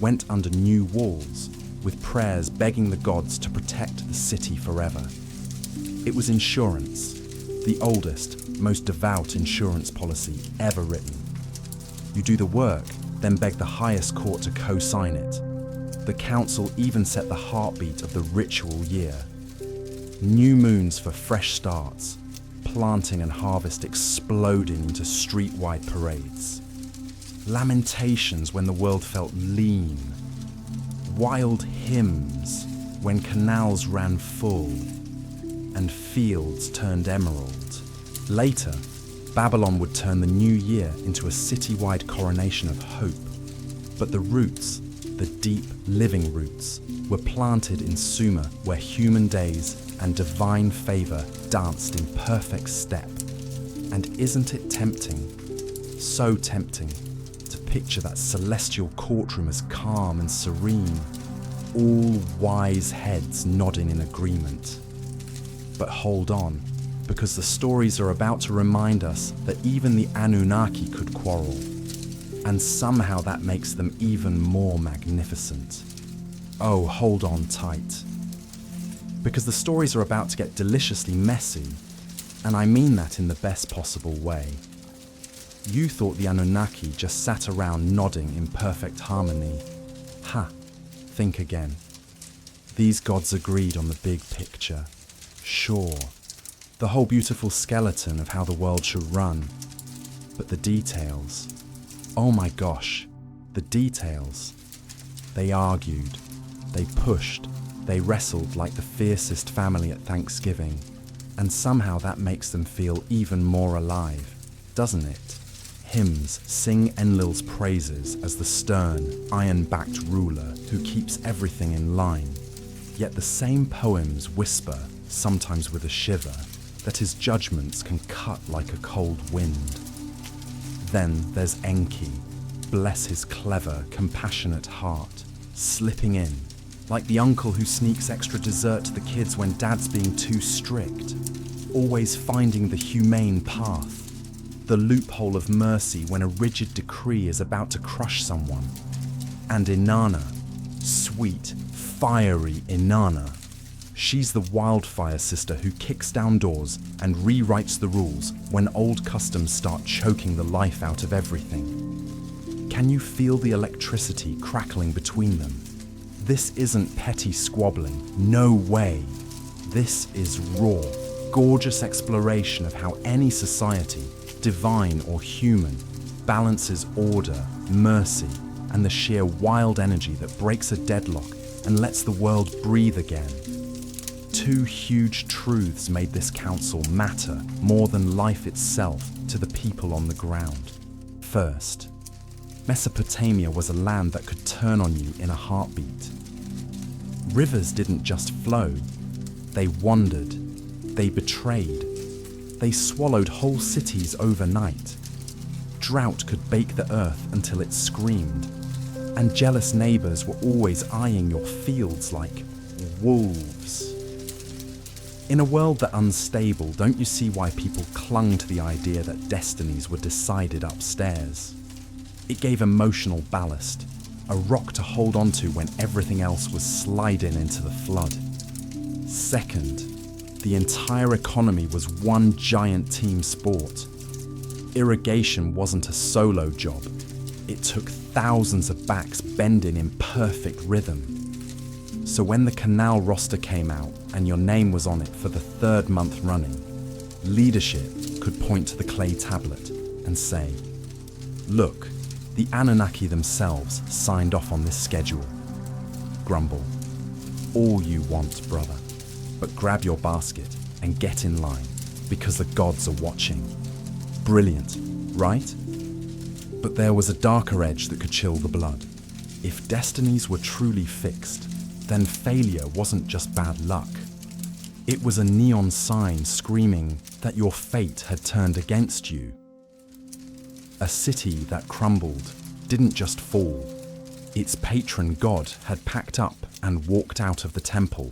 went under new walls with prayers begging the gods to protect the city forever. It was insurance, the oldest, most devout insurance policy ever written. You do the work, then beg the highest court to co-sign it. The council even set the heartbeat of the ritual year. New moons for fresh starts, planting and harvest exploding into street-wide parades. Lamentations when the world felt lean. Wild hymns when canals ran full and fields turned emerald. Later, Babylon would turn the new year into a citywide coronation of hope. But the roots, the deep living roots, were planted in Sumer, where human days and divine favor danced in perfect step. And isn't it tempting, so tempting, to picture that celestial courtroom as calm and serene, all wise heads nodding in agreement. But hold on, because the stories are about to remind us that even the Anunnaki could quarrel, and somehow that makes them even more magnificent. Oh, hold on tight. Because the stories are about to get deliciously messy, and I mean that in the best possible way. You thought the Anunnaki just sat around nodding in perfect harmony. Ha, think again. These gods agreed on the big picture. Sure, the whole beautiful skeleton of how the world should run. But the details, oh my gosh, the details. They argued, they pushed, they wrestled like the fiercest family at Thanksgiving. And somehow that makes them feel even more alive, doesn't it? Hymns sing Enlil's praises as the stern, iron-backed ruler who keeps everything in line. Yet the same poems whisper, sometimes with a shiver, that his judgments can cut like a cold wind. Then there's Enki, bless his clever, compassionate heart, slipping in, like the uncle who sneaks extra dessert to the kids when dad's being too strict, always finding the humane path, the loophole of mercy when a rigid decree is about to crush someone. And Inanna, sweet, fiery Inanna, she's the wildfire sister who kicks down doors and rewrites the rules when old customs start choking the life out of everything. Can you feel the electricity crackling between them? This isn't petty squabbling, no way. This is raw, gorgeous exploration of how any society, divine or human, balances order, mercy, and the sheer wild energy that breaks a deadlock and lets the world breathe again. Two huge truths made this council matter more than life itself to the people on the ground. First, Mesopotamia was a land that could turn on you in a heartbeat. Rivers didn't just flow, they wandered, they betrayed, they swallowed whole cities overnight. Drought could bake the earth until it screamed, and jealous neighbors were always eyeing your fields like wolves. In a world that unstable, don't you see why people clung to the idea that destinies were decided upstairs? It gave emotional ballast, a rock to hold onto when everything else was sliding into the flood. Second, the entire economy was one giant team sport. Irrigation wasn't a solo job. It took thousands of backs bending in perfect rhythm. So when the canal roster came out and your name was on it for the third month running, leadership could point to the clay tablet and say, look, the Anunnaki themselves signed off on this schedule. Grumble. All you want, brother. But grab your basket and get in line, because the gods are watching. Brilliant, right? But there was a darker edge that could chill the blood. If destinies were truly fixed, then failure wasn't just bad luck. It was a neon sign screaming that your fate had turned against you. A city that crumbled didn't just fall. Its patron god had packed up and walked out of the temple.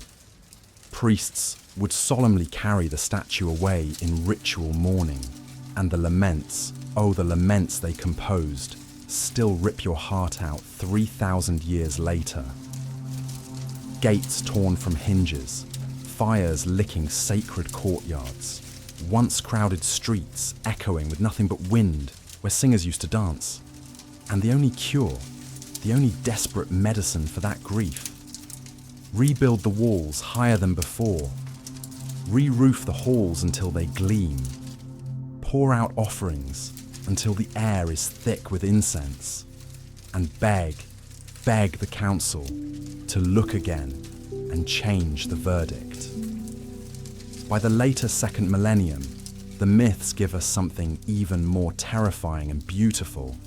Priests would solemnly carry the statue away in ritual mourning, and the laments, oh the laments they composed, still rip your heart out 3,000 years later. Gates torn from hinges, fires licking sacred courtyards, once crowded streets echoing with nothing but wind where singers used to dance. And the only cure, the only desperate medicine for that grief, rebuild the walls higher than before, re-roof the halls until they gleam, pour out offerings until the air is thick with incense, and beg the council to look again and change the verdict. By the later second millennium, the myths give us something even more terrifying and beautiful,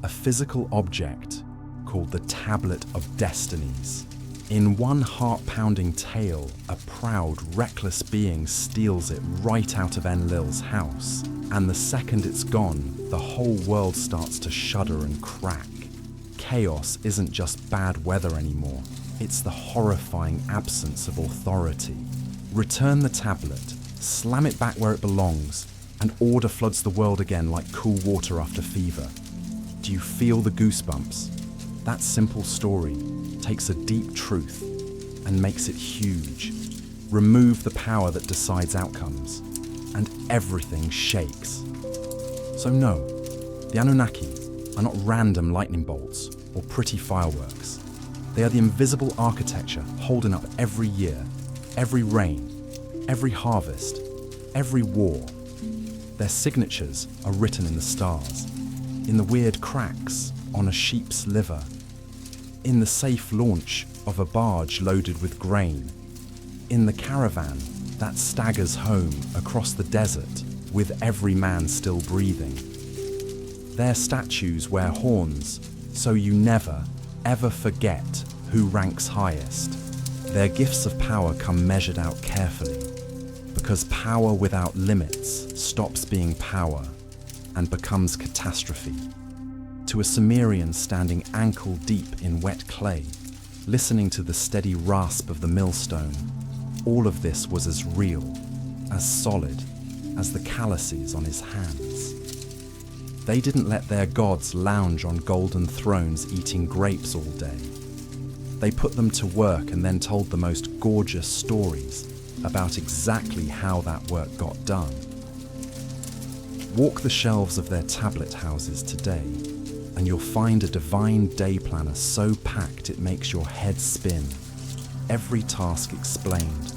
a physical object called the Tablet of Destinies. In one heart-pounding tale, a proud, reckless being steals it right out of Enlil's house, and the second it's gone, the whole world starts to shudder and crack. Chaos isn't just bad weather anymore. It's the horrifying absence of authority. Return the tablet, slam it back where it belongs, and order floods the world again like cool water after fever. Do you feel the goosebumps? That simple story takes a deep truth and makes it huge. Remove the power that decides outcomes, and everything shakes. So no, the Anunnaki are not random lightning bolts or pretty fireworks. They are the invisible architecture holding up every year, every rain, every harvest, every war. Their signatures are written in the stars, in the weird cracks on a sheep's liver, in the safe launch of a barge loaded with grain, in the caravan that staggers home across the desert with every man still breathing. Their statues wear horns, so you never, ever forget who ranks highest. Their gifts of power come measured out carefully, because power without limits stops being power and becomes catastrophe. To a Sumerian standing ankle deep in wet clay, listening to the steady rasp of the millstone, all of this was as real, as solid, as the calluses on his hands. They didn't let their gods lounge on golden thrones eating grapes all day. They put them to work and then told the most gorgeous stories about exactly how that work got done. Walk the shelves of their tablet houses today, and you'll find a divine day planner so packed it makes your head spin. Every task explained,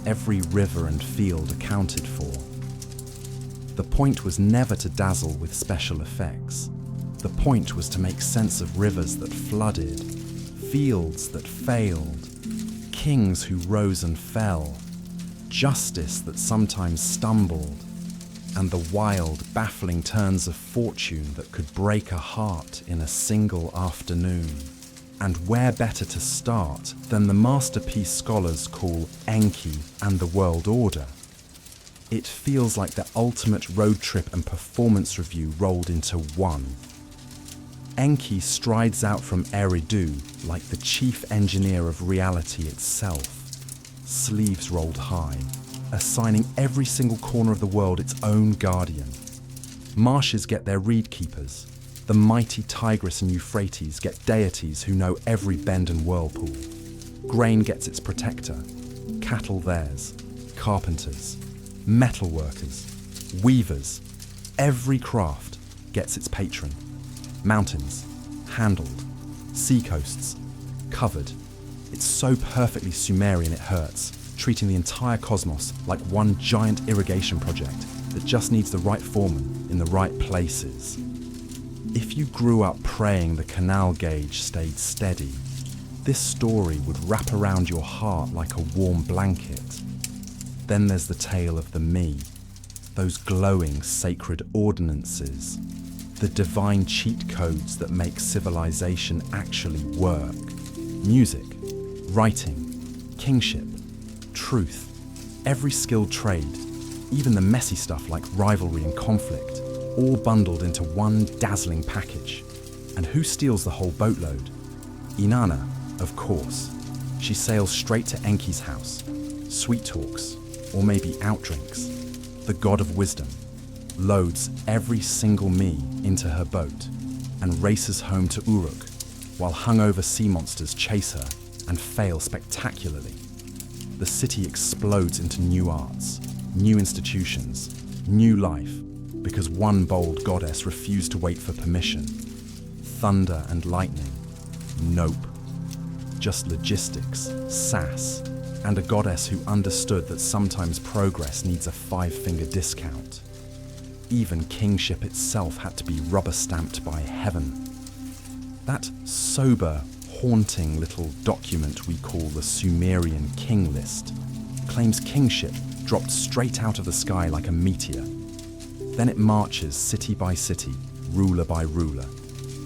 every river and field accounted for. The point was never to dazzle with special effects. The point was to make sense of rivers that flooded, fields that failed, kings who rose and fell, justice that sometimes stumbled, and the wild, baffling turns of fortune that could break a heart in a single afternoon. And where better to start than the masterpiece scholars call Enki and the World Order? It feels like the ultimate road trip and performance review rolled into one. Enki strides out from Eridu like the chief engineer of reality itself, sleeves rolled high, assigning every single corner of the world its own guardian. Marshes get their reed keepers. The mighty Tigris and Euphrates get deities who know every bend and whirlpool. Grain gets its protector, cattle theirs, carpenters, metal workers, weavers. Every craft gets its patron. Mountains, handled. Seacoasts, covered. It's so perfectly Sumerian it hurts, treating the entire cosmos like one giant irrigation project that just needs the right foreman in the right places. If you grew up praying the canal gauge stayed steady, this story would wrap around your heart like a warm blanket. Then there's the tale of the me, those glowing sacred ordinances, the divine cheat codes that make civilization actually work. Music, writing, kingship, truth, every skilled trade, even the messy stuff like rivalry and conflict, all bundled into one dazzling package. And who steals the whole boatload? Inanna, of course. She sails straight to Enki's house, sweet talks, or maybe outdrinks, the god of wisdom, loads every single me into her boat and races home to Uruk, while hungover sea monsters chase her and fail spectacularly. The city explodes into new arts, new institutions, new life, because one bold goddess refused to wait for permission. Thunder and lightning? Nope. Just logistics, sass, and a goddess who understood that sometimes progress needs a 5-finger discount. Even kingship itself had to be rubber-stamped by heaven. That sober, haunting little document we call the Sumerian king list claims kingship dropped straight out of the sky like a meteor. Then it marches city by city, ruler by ruler,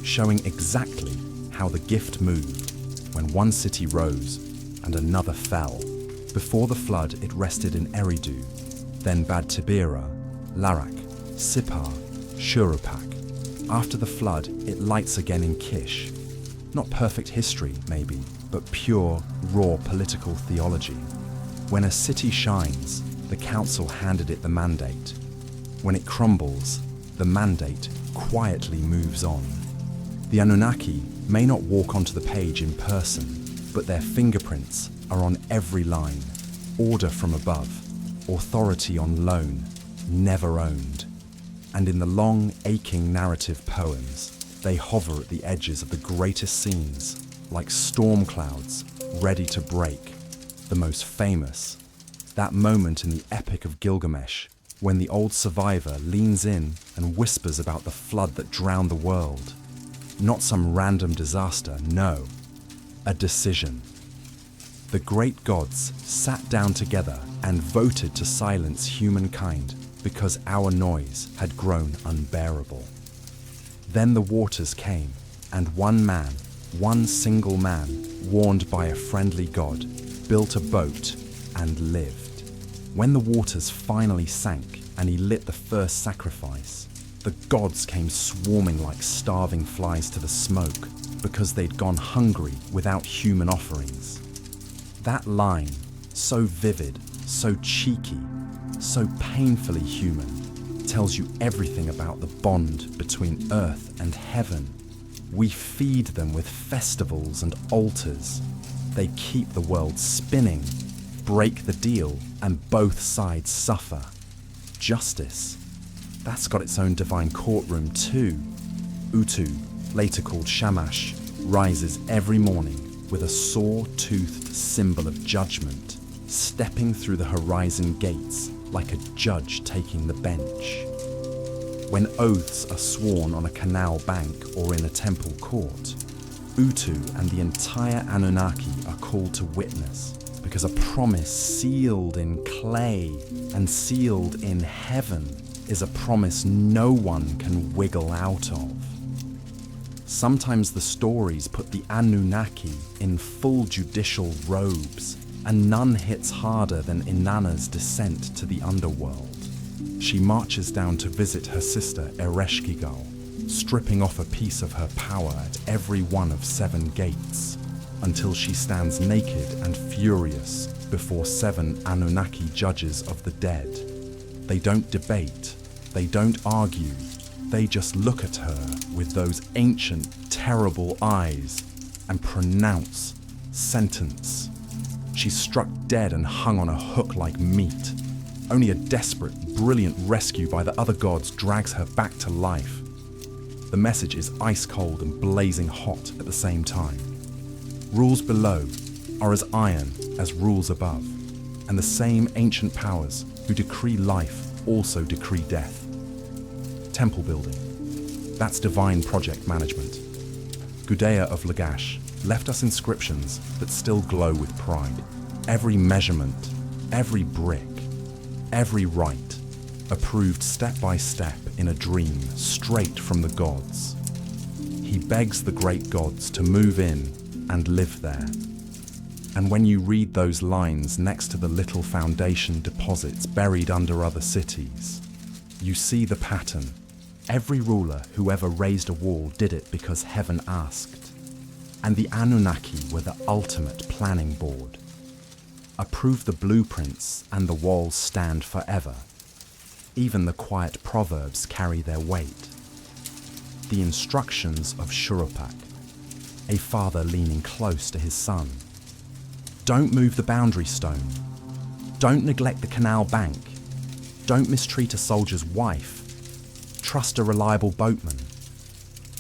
showing exactly how the gift moved when one city rose and another fell. Before the flood, it rested in Eridu, then Bad Tibira, Larak, Sippar, Shurupak. After the flood, it lights again in Kish. Not perfect history, maybe, but pure, raw political theology. When a city shines, the council handed it the mandate. When it crumbles, the mandate quietly moves on. The Anunnaki may not walk onto the page in person, but their fingerprints are on every line. Order from above, authority on loan, never owned. And in the long, aching narrative poems, they hover at the edges of the greatest scenes, like storm clouds ready to break. The most famous, that moment in the Epic of Gilgamesh, when the old survivor leans in and whispers about the flood that drowned the world. Not some random disaster, no, a decision. The great gods sat down together and voted to silence humankind because our noise had grown unbearable. Then the waters came, and one man, one single man, warned by a friendly god, built a boat and lived. When the waters finally sank and he lit the first sacrifice, the gods came swarming like starving flies to the smoke because they'd gone hungry without human offerings. That line, so vivid, so cheeky, so painfully human, tells you everything about the bond between earth and heaven. We feed them with festivals and altars. They keep the world spinning, break the deal, and both sides suffer. Justice, that's got its own divine courtroom too. Utu, later called Shamash, rises every morning with a saw-toothed symbol of judgment, stepping through the horizon gates like a judge taking the bench. When oaths are sworn on a canal bank or in a temple court, Utu and the entire Anunnaki are called to witness, because a promise sealed in clay and sealed in heaven is a promise no one can wiggle out of. Sometimes the stories put the Anunnaki in full judicial robes, and none hits harder than Inanna's descent to the underworld. She marches down to visit her sister Ereshkigal, stripping off a piece of her power at every one of 7 gates, until she stands naked and furious before 7 Anunnaki judges of the dead. They don't debate, they don't argue, they just look at her with those ancient, terrible eyes and pronounce sentence. She's struck dead and hung on a hook like meat. Only a desperate, brilliant rescue by the other gods drags her back to life. The message is ice cold and blazing hot at the same time. Rules below are as iron as rules above, and the same ancient powers who decree life also decree death. Temple building, that's divine project management. Gudea of Lagash left us inscriptions that still glow with pride. Every measurement, every brick, every rite, approved step by step in a dream straight from the gods. He begs the great gods to move in and live there. And when you read those lines next to the little foundation deposits buried under other cities, you see the pattern. Every ruler who ever raised a wall did it because heaven asked. And the Anunnaki were the ultimate planning board. Approve the blueprints and the walls stand forever. Even the quiet proverbs carry their weight. The instructions of Shurupak, a father leaning close to his son. Don't move the boundary stone. Don't neglect the canal bank. Don't mistreat a soldier's wife. Trust a reliable boatman.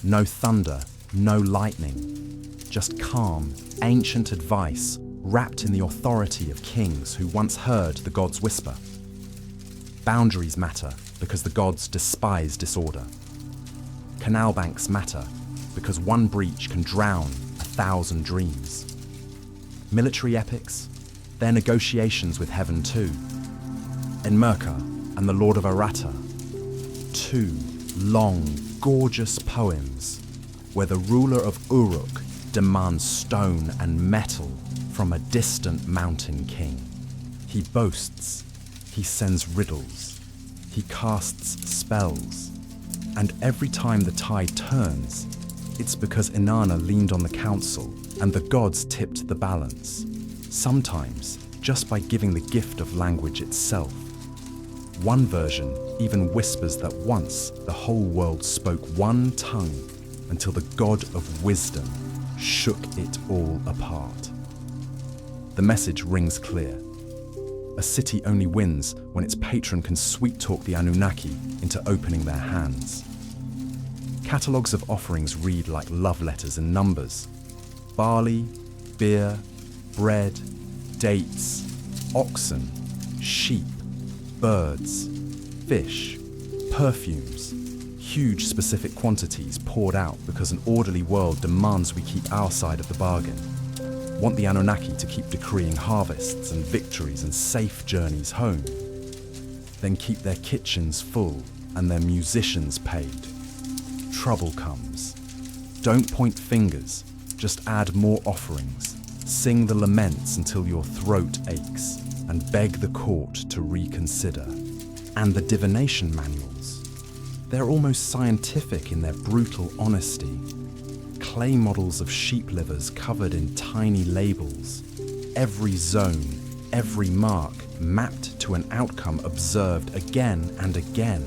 No thunder, no lightning. Just calm, ancient advice wrapped in the authority of kings who once heard the gods whisper. Boundaries matter because the gods despise disorder. Canal banks matter because one breach can drown 1,000 dreams. Military epics, they're negotiations with heaven too. Enmerkar and the Lord of Aratta, 2 long, gorgeous poems where the ruler of Uruk demands stone and metal from a distant mountain king. He boasts, he sends riddles, he casts spells, and every time the tide turns, It's because Inanna leaned on the council and the gods tipped the balance, sometimes just by giving the gift of language itself. One version even whispers that once the whole world spoke one tongue until the god of wisdom shook it all apart. The message rings clear. A city only wins when its patron can sweet-talk the Anunnaki into opening their hands. Catalogues of offerings read like love letters in numbers. Barley, beer, bread, dates, oxen, sheep, birds, fish, perfumes, huge specific quantities poured out because an orderly world demands we keep our side of the bargain. Want the Anunnaki to keep decreeing harvests and victories and safe journeys home. Then keep their kitchens full and their musicians paid. Trouble comes. Don't point fingers, just add more offerings. Sing the laments until your throat aches and beg the court to reconsider. And the divination manuals. They're almost scientific in their brutal honesty. Clay models of sheep livers covered in tiny labels. Every zone, every mark mapped to an outcome observed again and again.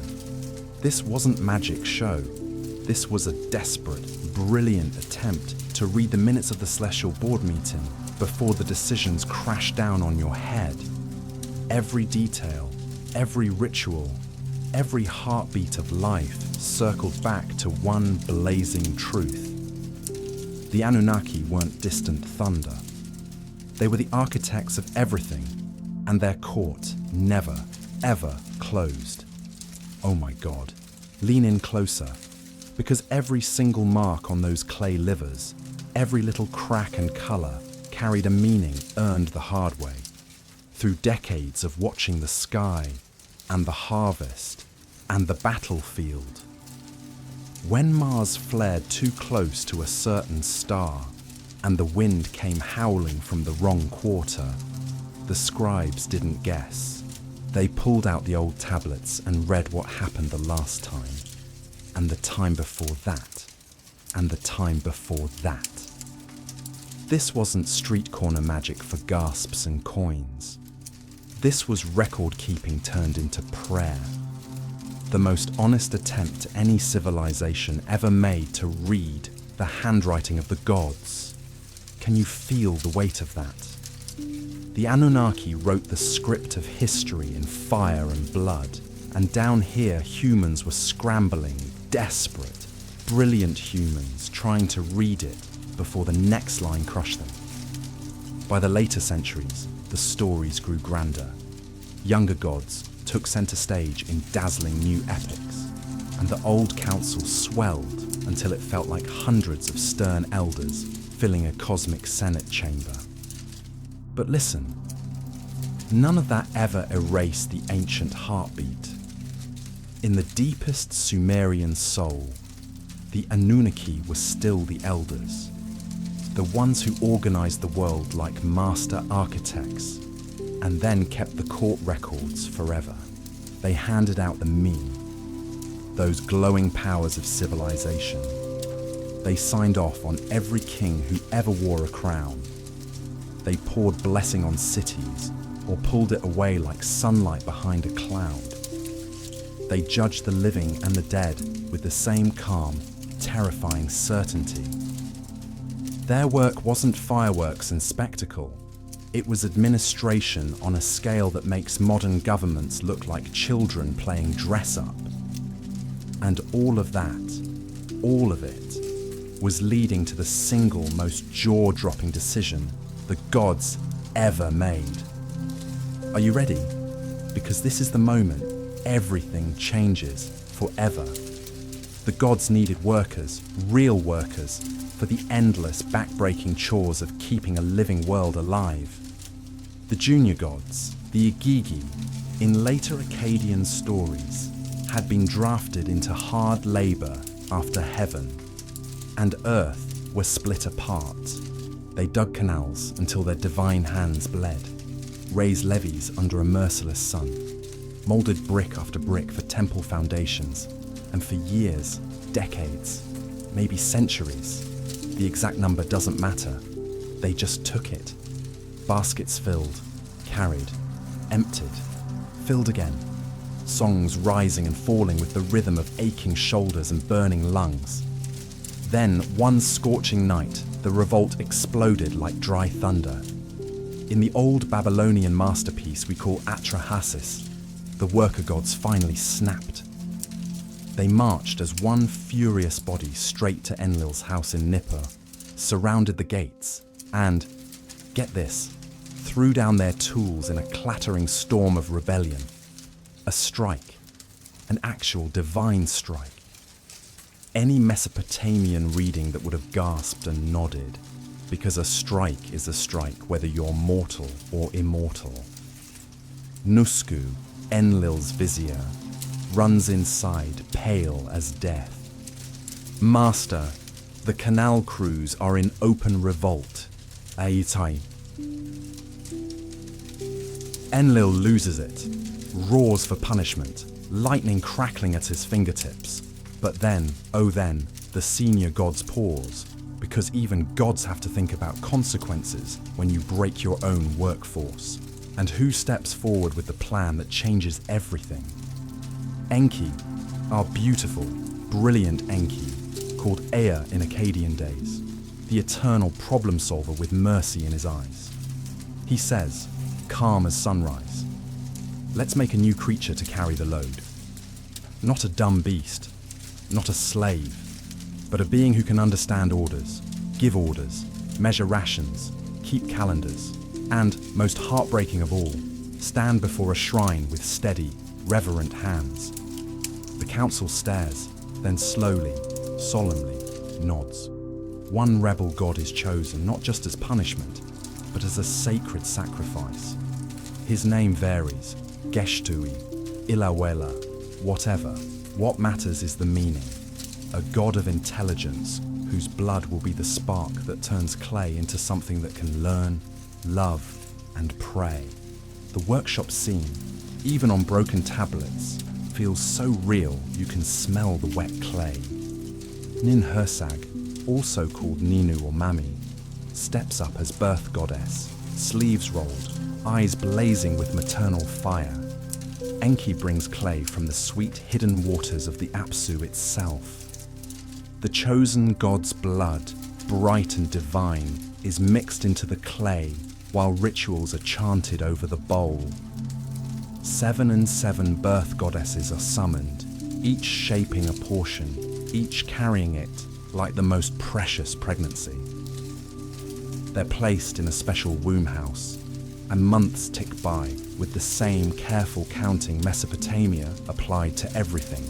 This wasn't magic show. This was a desperate, brilliant attempt to read the minutes of the celestial board meeting before the decisions crash down on your head. Every detail, every ritual, every heartbeat of life circled back to one blazing truth. The Anunnaki weren't distant thunder. They were the architects of everything, and their court never, ever closed. Oh my God, lean in closer, because every single mark on those clay livers, every little crack and color carried a meaning earned the hard way, through decades of watching the sky and the harvest and the battlefield. When Mars flared too close to a certain star and the wind came howling from the wrong quarter, the scribes didn't guess. They pulled out the old tablets and read what happened the last time, and the time before that, and the time before that. This wasn't street corner magic for gasps and coins. This was record keeping turned into prayer. The most honest attempt any civilization ever made to read the handwriting of the gods. Can you feel the weight of that? The Anunnaki wrote the script of history in fire and blood, and down here humans were scrambling, desperate, brilliant humans trying to read it before the next line crushed them. By the later centuries, the stories grew grander. Younger gods took center stage in dazzling new epics, and the old council swelled until it felt like hundreds of stern elders filling a cosmic senate chamber. But listen, none of that ever erased the ancient heartbeat. In the deepest Sumerian soul, the Anunnaki were still the elders, the ones who organized the world like master architects, and then kept the court records forever. They handed out the me, those glowing powers of civilization. They signed off on every king who ever wore a crown. They poured blessing on cities, or pulled it away like sunlight behind a cloud. They judged the living and the dead with the same calm, terrifying certainty. Their work wasn't fireworks and spectacle. It was administration on a scale that makes modern governments look like children playing dress-up. And all of that, all of it, was leading to the single most jaw-dropping decision the gods ever made. Are you ready? Because this is the moment everything changes forever. The gods needed workers, real workers, for the endless, back-breaking chores of keeping a living world alive. The junior gods, the Igigi, in later Akkadian stories, had been drafted into hard labor after heaven, and earth was split apart. They dug canals until their divine hands bled, raised levees under a merciless sun, molded brick after brick for temple foundations, and for years, decades, maybe centuries. The exact number doesn't matter. They just took it. Baskets filled, carried, emptied, filled again. Songs rising and falling with the rhythm of aching shoulders and burning lungs. Then, one scorching night, the revolt exploded like dry thunder. In the old Babylonian masterpiece we call Atrahasis, the worker gods finally snapped. They marched as one furious body straight to Enlil's house in Nippur, surrounded the gates, and, get this, threw down their tools in a clattering storm of rebellion. A strike, an actual divine strike. Any Mesopotamian reading that would have gasped and nodded, because a strike is a strike whether you're mortal or immortal. Nusku, Enlil's vizier, runs inside, pale as death. Master, the canal crews are in open revolt. Aitai. Enlil loses it, roars for punishment, lightning crackling at his fingertips. But then, oh then, the senior gods pause, because even gods have to think about consequences when you break your own workforce. And who steps forward with the plan that changes everything? Enki, our beautiful, brilliant Enki, called Ea in Akkadian days, the eternal problem solver with mercy in his eyes. He says, calm as sunrise, let's make a new creature to carry the load. Not a dumb beast, not a slave, but a being who can understand orders, give orders, measure rations, keep calendars, and, most heartbreaking of all, stand before a shrine with steady, reverent hands. The council stares, then slowly, solemnly, nods. One rebel god is chosen not just as punishment, but as a sacred sacrifice. His name varies, Geshtui, Ilawela, whatever. What matters is the meaning. A god of intelligence whose blood will be the spark that turns clay into something that can learn, love, and pray. The workshop scene, even on broken tablets, feels so real you can smell the wet clay. Nin Hersag, also called Ninu or Mami, steps up as birth goddess, sleeves rolled, eyes blazing with maternal fire. Enki brings clay from the sweet hidden waters of the Apsu itself. The chosen god's blood, bright and divine, is mixed into the clay while rituals are chanted over the bowl. 7 and 7 birth goddesses are summoned, each shaping a portion, each carrying it like the most precious pregnancy. They're placed in a special womb house, and months tick by with the same careful counting Mesopotamia applied to everything.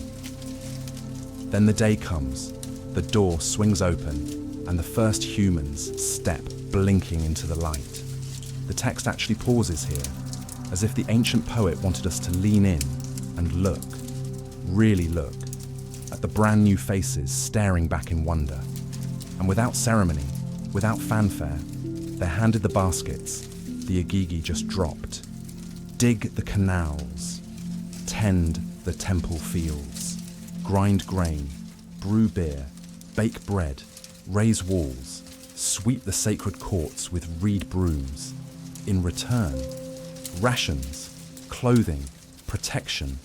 Then the day comes, the door swings open, and the first humans step blinking into the light. The text actually pauses here, as if the ancient poet wanted us to lean in and look, really look, at the brand new faces staring back in wonder. And without ceremony, without fanfare, they're handed the baskets the Agigi just dropped. Dig the canals, tend the temple fields, grind grain, brew beer, bake bread, raise walls, sweep the sacred courts with reed brooms. In return, rations, clothing, protection,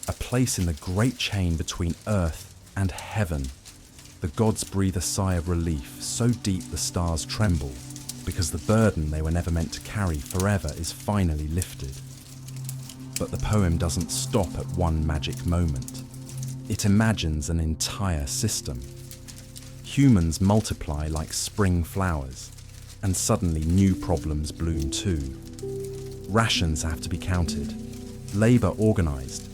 a place in the great chain between earth and heaven. The gods breathe a sigh of relief, so deep the stars tremble, because the burden they were never meant to carry forever is finally lifted. But the poem doesn't stop at one magic moment. It imagines an entire system. Humans multiply like spring flowers, and suddenly new problems bloom too. Rations have to be counted, labour organised,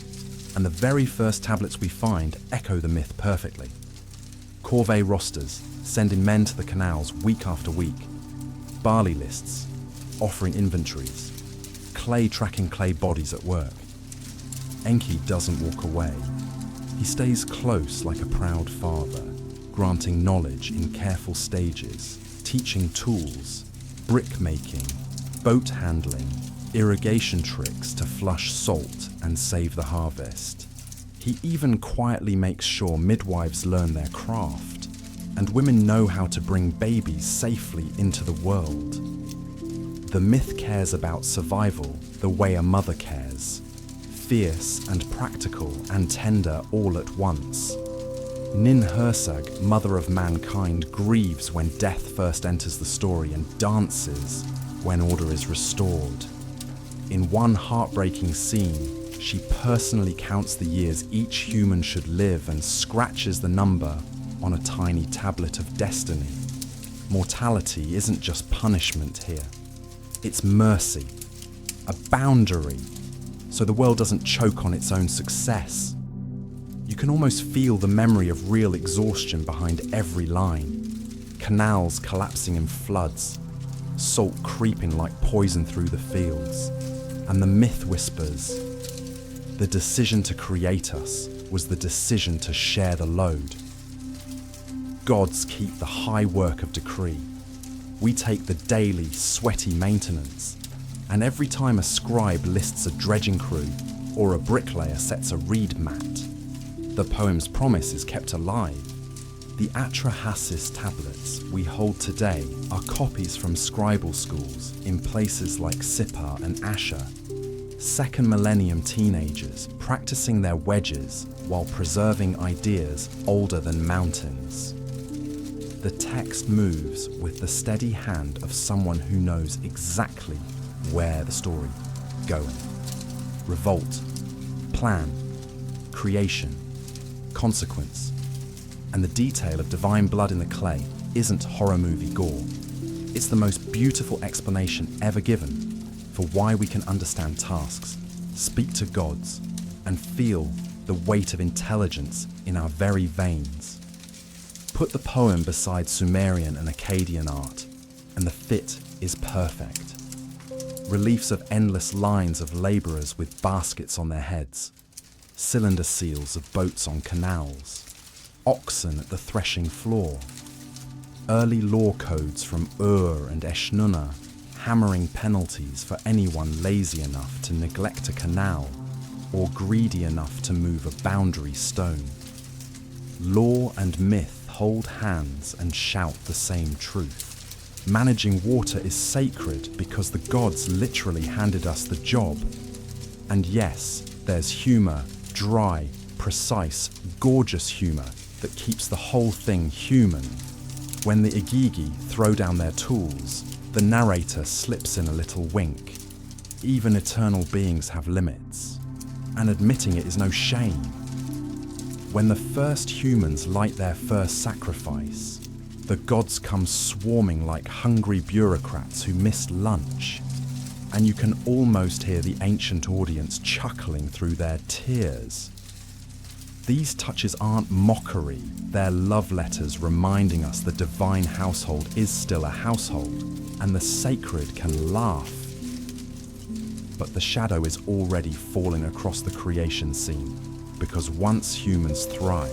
and the very first tablets we find echo the myth perfectly. Corvée rosters, sending men to the canals week after week, barley lists, offering inventories, clay tracking clay bodies at work. Enki doesn't walk away. He stays close like a proud father, granting knowledge in careful stages, teaching tools, brick making, boat handling, irrigation tricks to flush salt and save the harvest. He even quietly makes sure midwives learn their craft. and women know how to bring babies safely into the world. The myth cares about survival the way a mother cares, fierce and practical and tender all at once. Nin-Hersag, mother of mankind, grieves when death first enters the story and dances when order is restored. In one heartbreaking scene, she personally counts the years each human should live and scratches the number on a tiny tablet of destiny. Mortality isn't just punishment here. It's mercy, a boundary, so the world doesn't choke on its own success. You can almost feel the memory of real exhaustion behind every line. Canals collapsing in floods, salt creeping like poison through the fields. And the myth whispers, the decision to create us was the decision to share the load. Gods keep the high work of decree. We take the daily, sweaty maintenance. And every time a scribe lists a dredging crew or a bricklayer sets a reed mat, the poem's promise is kept alive. The Atrahasis tablets we hold today are copies from scribal schools in places like Sippar and Asher. Second millennium teenagers practicing their wedges while preserving ideas older than mountains. The text moves with the steady hand of someone who knows exactly where the story going. Revolt, plan, creation, consequence, and the detail of divine blood in the clay isn't horror movie gore. It's the most beautiful explanation ever given for why we can understand tasks, speak to gods, and feel the weight of intelligence in our very veins. Put the poem beside Sumerian and Akkadian art, and the fit is perfect. Reliefs of endless lines of labourers with baskets on their heads, cylinder seals of boats on canals, oxen at the threshing floor, early law codes from Ur and Eshnunna, hammering penalties for anyone lazy enough to neglect a canal or greedy enough to move a boundary stone. Law and myth hold hands and shout the same truth. Managing water is sacred because the gods literally handed us the job. And yes, there's humour, dry, precise, gorgeous humour that keeps the whole thing human. When the Igigi throw down their tools, the narrator slips in a little wink. Even eternal beings have limits, and admitting it is no shame. When the first humans light their first sacrifice, the gods come swarming like hungry bureaucrats who missed lunch, and you can almost hear the ancient audience chuckling through their tears. These touches aren't mockery, they're love letters reminding us the divine household is still a household, and the sacred can laugh. But the shadow is already falling across the creation scene, because once humans thrive,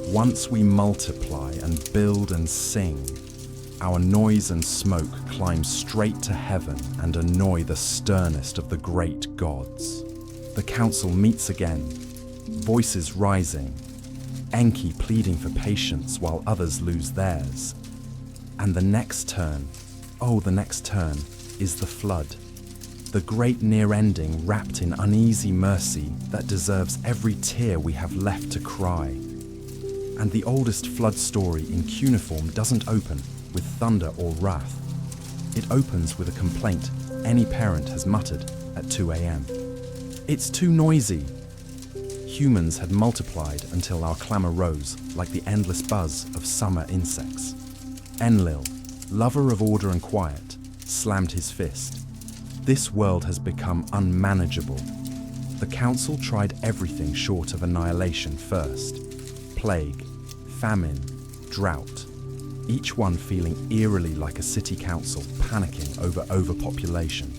once we multiply and build and sing, our noise and smoke climb straight to heaven and annoy the sternest of the great gods. The council meets again, voices rising, Enki pleading for patience while others lose theirs. And the next turn, oh the next turn, is the flood. The great near ending wrapped in uneasy mercy that deserves every tear we have left to cry. And the oldest flood story in cuneiform doesn't open with thunder or wrath. It opens with a complaint any parent has muttered at 2 a.m. It's too noisy. Humans had multiplied until our clamour rose like the endless buzz of summer insects. Enlil, lover of order and quiet, slammed his fist. This world has become unmanageable. The council tried everything short of annihilation first. Plague, famine, drought. Each one feeling eerily like a city council panicking over overpopulation.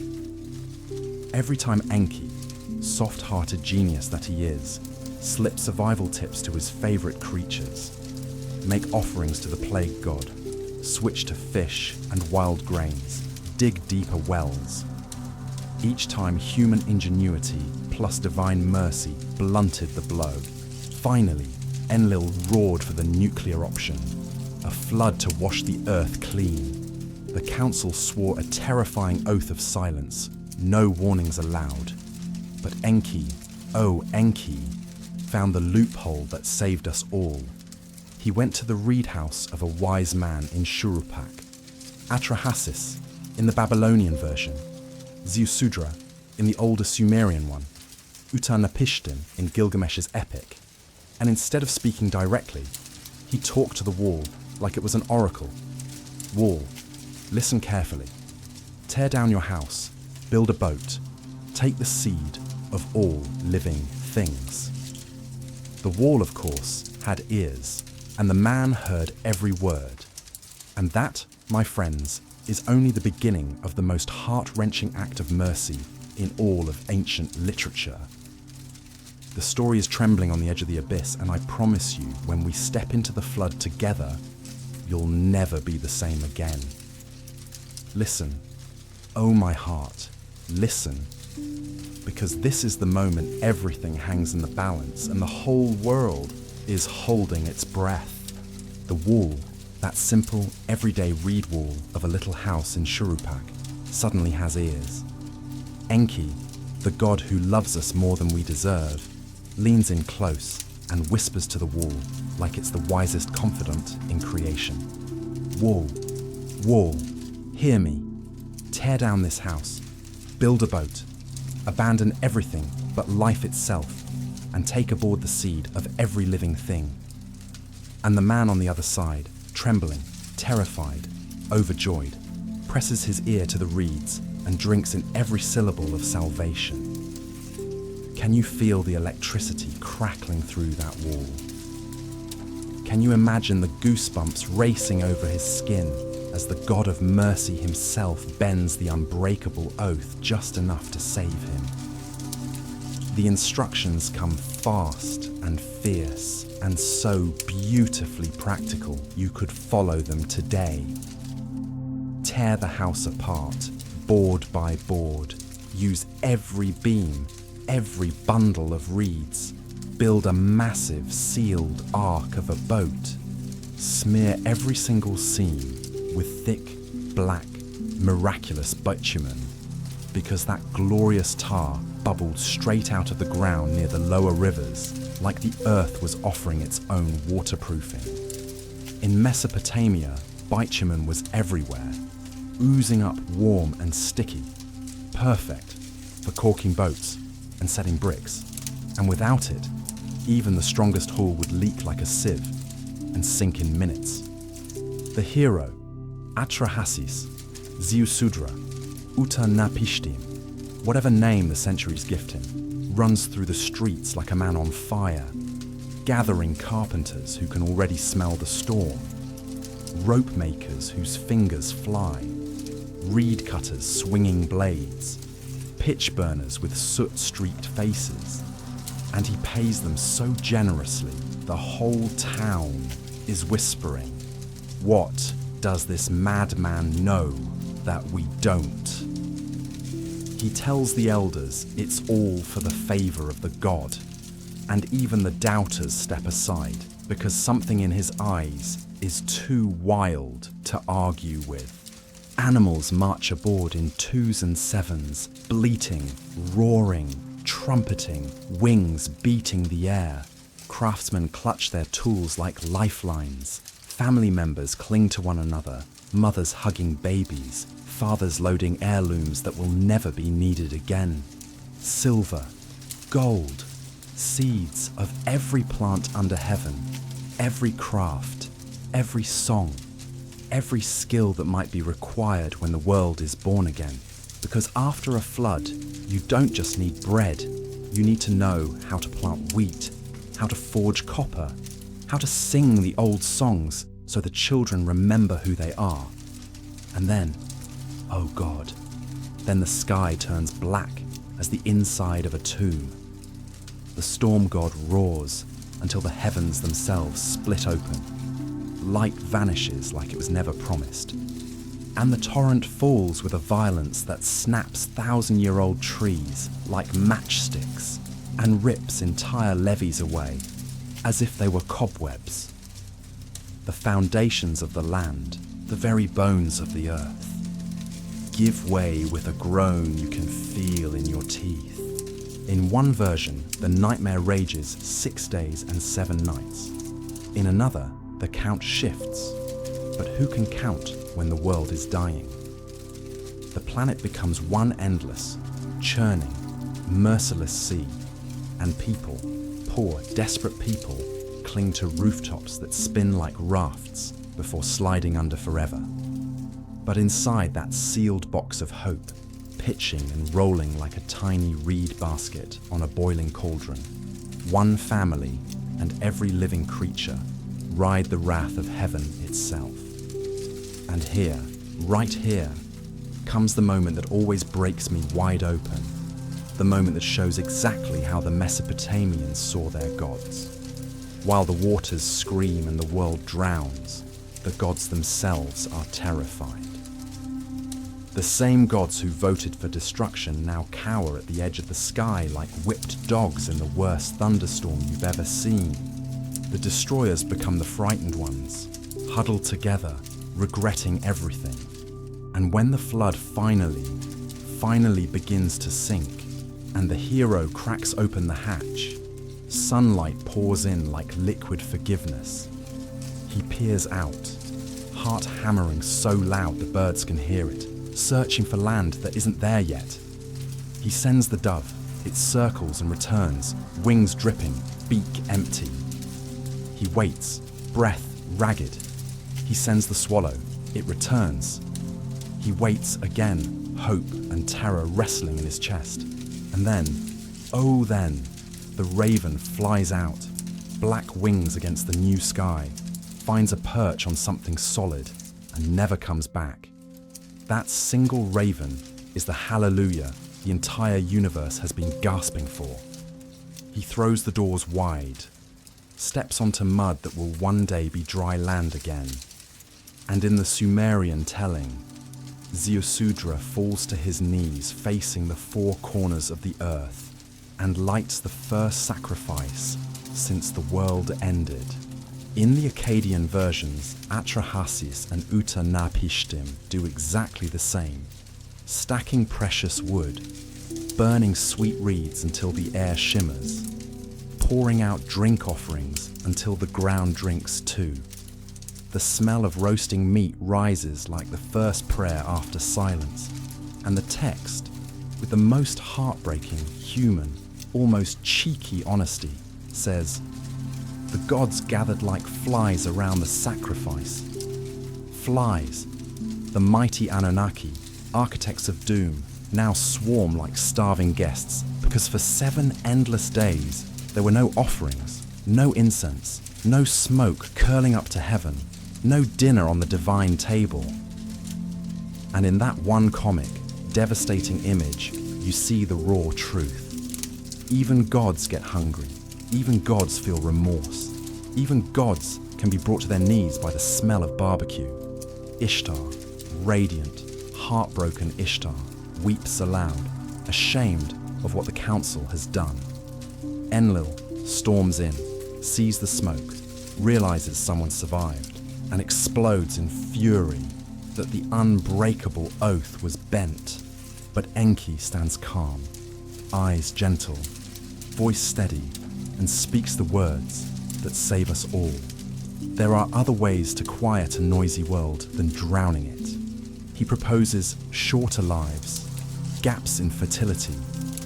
Every time Enki, soft-hearted genius that he is, slips survival tips to his favourite creatures, make offerings to the plague god, switch to fish and wild grains, dig deeper wells. Each time human ingenuity plus divine mercy blunted the blow. Finally, Enlil roared for the nuclear option. a flood to wash the earth clean. The council swore a terrifying oath of silence, no warnings allowed. But Enki, oh Enki, found the loophole that saved us all. He went to the reed house of a wise man in Shurupak, Atrahasis in the Babylonian version, Ziusudra in the older Sumerian one, Utanapishtim in Gilgamesh's epic, and instead of speaking directly, he talked to the wall like it was an oracle. Wall, listen carefully. Tear down your house, build a boat, take the seed of all living things. The wall, of course, had ears, and the man heard every word. And that, my friends, is only the beginning of the most heart-wrenching act of mercy in all of ancient literature. The story is trembling on the edge of the abyss, and I promise you, when we step into the flood together, you'll never be the same again. Listen, oh my heart, listen, because this is the moment everything hangs in the balance and the whole world is holding its breath. The wall, that simple, everyday reed wall of a little house in Shurupak, suddenly has ears. Enki, the god who loves us more than we deserve, leans in close and whispers to the wall like it's the wisest confidant in creation. Wall, wall, hear me. Tear down this house, build a boat, abandon everything but life itself, and take aboard the seed of every living thing. And the man on the other side, trembling, terrified, overjoyed, presses his ear to the reeds and drinks in every syllable of salvation. Can you feel the electricity crackling through that wall? Can you imagine the goosebumps racing over his skin as the God of mercy himself bends the unbreakable oath just enough to save him? The instructions come fast and fierce and so beautifully practical you could follow them today. Tear the house apart, board by board. Use every beam, every bundle of reeds. Build a massive sealed ark of a boat. Smear every single seam with thick, black, miraculous bitumen, because that glorious tar bubbled straight out of the ground near the lower rivers, like the earth was offering its own waterproofing. In Mesopotamia, bitumen was everywhere, oozing up warm and sticky, perfect for caulking boats and setting bricks. And without it, even the strongest hull would leak like a sieve and sink in minutes. The hero, Atrahasis, Ziusudra, Utanapishtim, whatever name the centuries gift him, runs through the streets like a man on fire, gathering carpenters who can already smell the storm, rope makers whose fingers fly, reed cutters swinging blades, pitch burners with soot-streaked faces, and he pays them so generously the whole town is whispering, "What does this madman know that we don't?" He tells the elders it's all for the favor of the god, and even the doubters step aside because something in his eyes is too wild to argue with. Animals march aboard in 2s and 7s, bleating, roaring, trumpeting, wings beating the air. Craftsmen clutch their tools like lifelines. Family members cling to one another, mothers hugging babies, fathers loading heirlooms that will never be needed again. Silver, gold, seeds of every plant under heaven, every craft, every song, every skill that might be required when the world is born again. Because after a flood, you don't just need bread, you need to know how to plant wheat, how to forge copper, how to sing the old songs so the children remember who they are. And then, oh God, then the sky turns black as the inside of a tomb. The storm god roars until the heavens themselves split open. Light vanishes like it was never promised. And the torrent falls with a violence that snaps 1,000-year-old trees like matchsticks and rips entire levees away as if they were cobwebs. the foundations of the land, the very bones of the earth, give way with a groan you can feel in your teeth. In one version, the nightmare rages 6 days and 7 nights. In another, the count shifts. But who can count when the world is dying? The planet becomes one endless, churning, merciless sea, and people, poor, desperate people, cling to rooftops that spin like rafts before sliding under forever. But inside that sealed box of hope, pitching and rolling like a tiny reed basket on a boiling cauldron, one family and every living creature ride the wrath of heaven itself. And here, right here, comes the moment that always breaks me wide open, the moment that shows exactly how the Mesopotamians saw their gods. While the waters scream and the world drowns, the gods themselves are terrified. The same gods who voted for destruction now cower at the edge of the sky like whipped dogs in the worst thunderstorm you've ever seen. The destroyers become the frightened ones, huddled together, regretting everything. And when the flood finally begins to sink, and the hero cracks open the hatch, sunlight pours in like liquid forgiveness. He peers out, heart hammering so loud the birds can hear it, searching for land that isn't there yet. He sends the dove, it circles and returns, wings dripping, beak empty. He waits, breath ragged. He sends the swallow, it returns. He waits again, hope and terror wrestling in his chest. And then, oh then, the raven flies out, black wings against the new sky, finds a perch on something solid, and never comes back. That single raven is the hallelujah the entire universe has been gasping for. He throws the doors wide, steps onto mud that will one day be dry land again. And in the Sumerian telling, Ziusudra falls to his knees facing the 4 corners of the earth and lights the first sacrifice since the world ended. In the Akkadian versions, Atrahasis and Uta-Narpishtim do exactly the same, stacking precious wood, burning sweet reeds until the air shimmers, pouring out drink offerings until the ground drinks too. The smell of roasting meat rises like the first prayer after silence, and the text, with the most heartbreaking, human, almost cheeky honesty, says, "The gods gathered like flies around the sacrifice." Flies, the mighty Anunnaki, architects of doom, now swarm like starving guests because for 7 endless days there were no offerings, no incense, no smoke curling up to heaven, no dinner on the divine table. And in that one comic, devastating image, you see the raw truth. Even gods get hungry. Even gods feel remorse. Even gods can be brought to their knees by the smell of barbecue. Ishtar, radiant, heartbroken Ishtar, weeps aloud, ashamed of what the council has done. Enlil storms in, sees the smoke, realizes someone survived, and explodes in fury that the unbreakable oath was bent. But Enki stands calm, eyes gentle, voice steady, and speaks the words that save us all. There are other ways to quiet a noisy world than drowning it. He proposes shorter lives, gaps in fertility,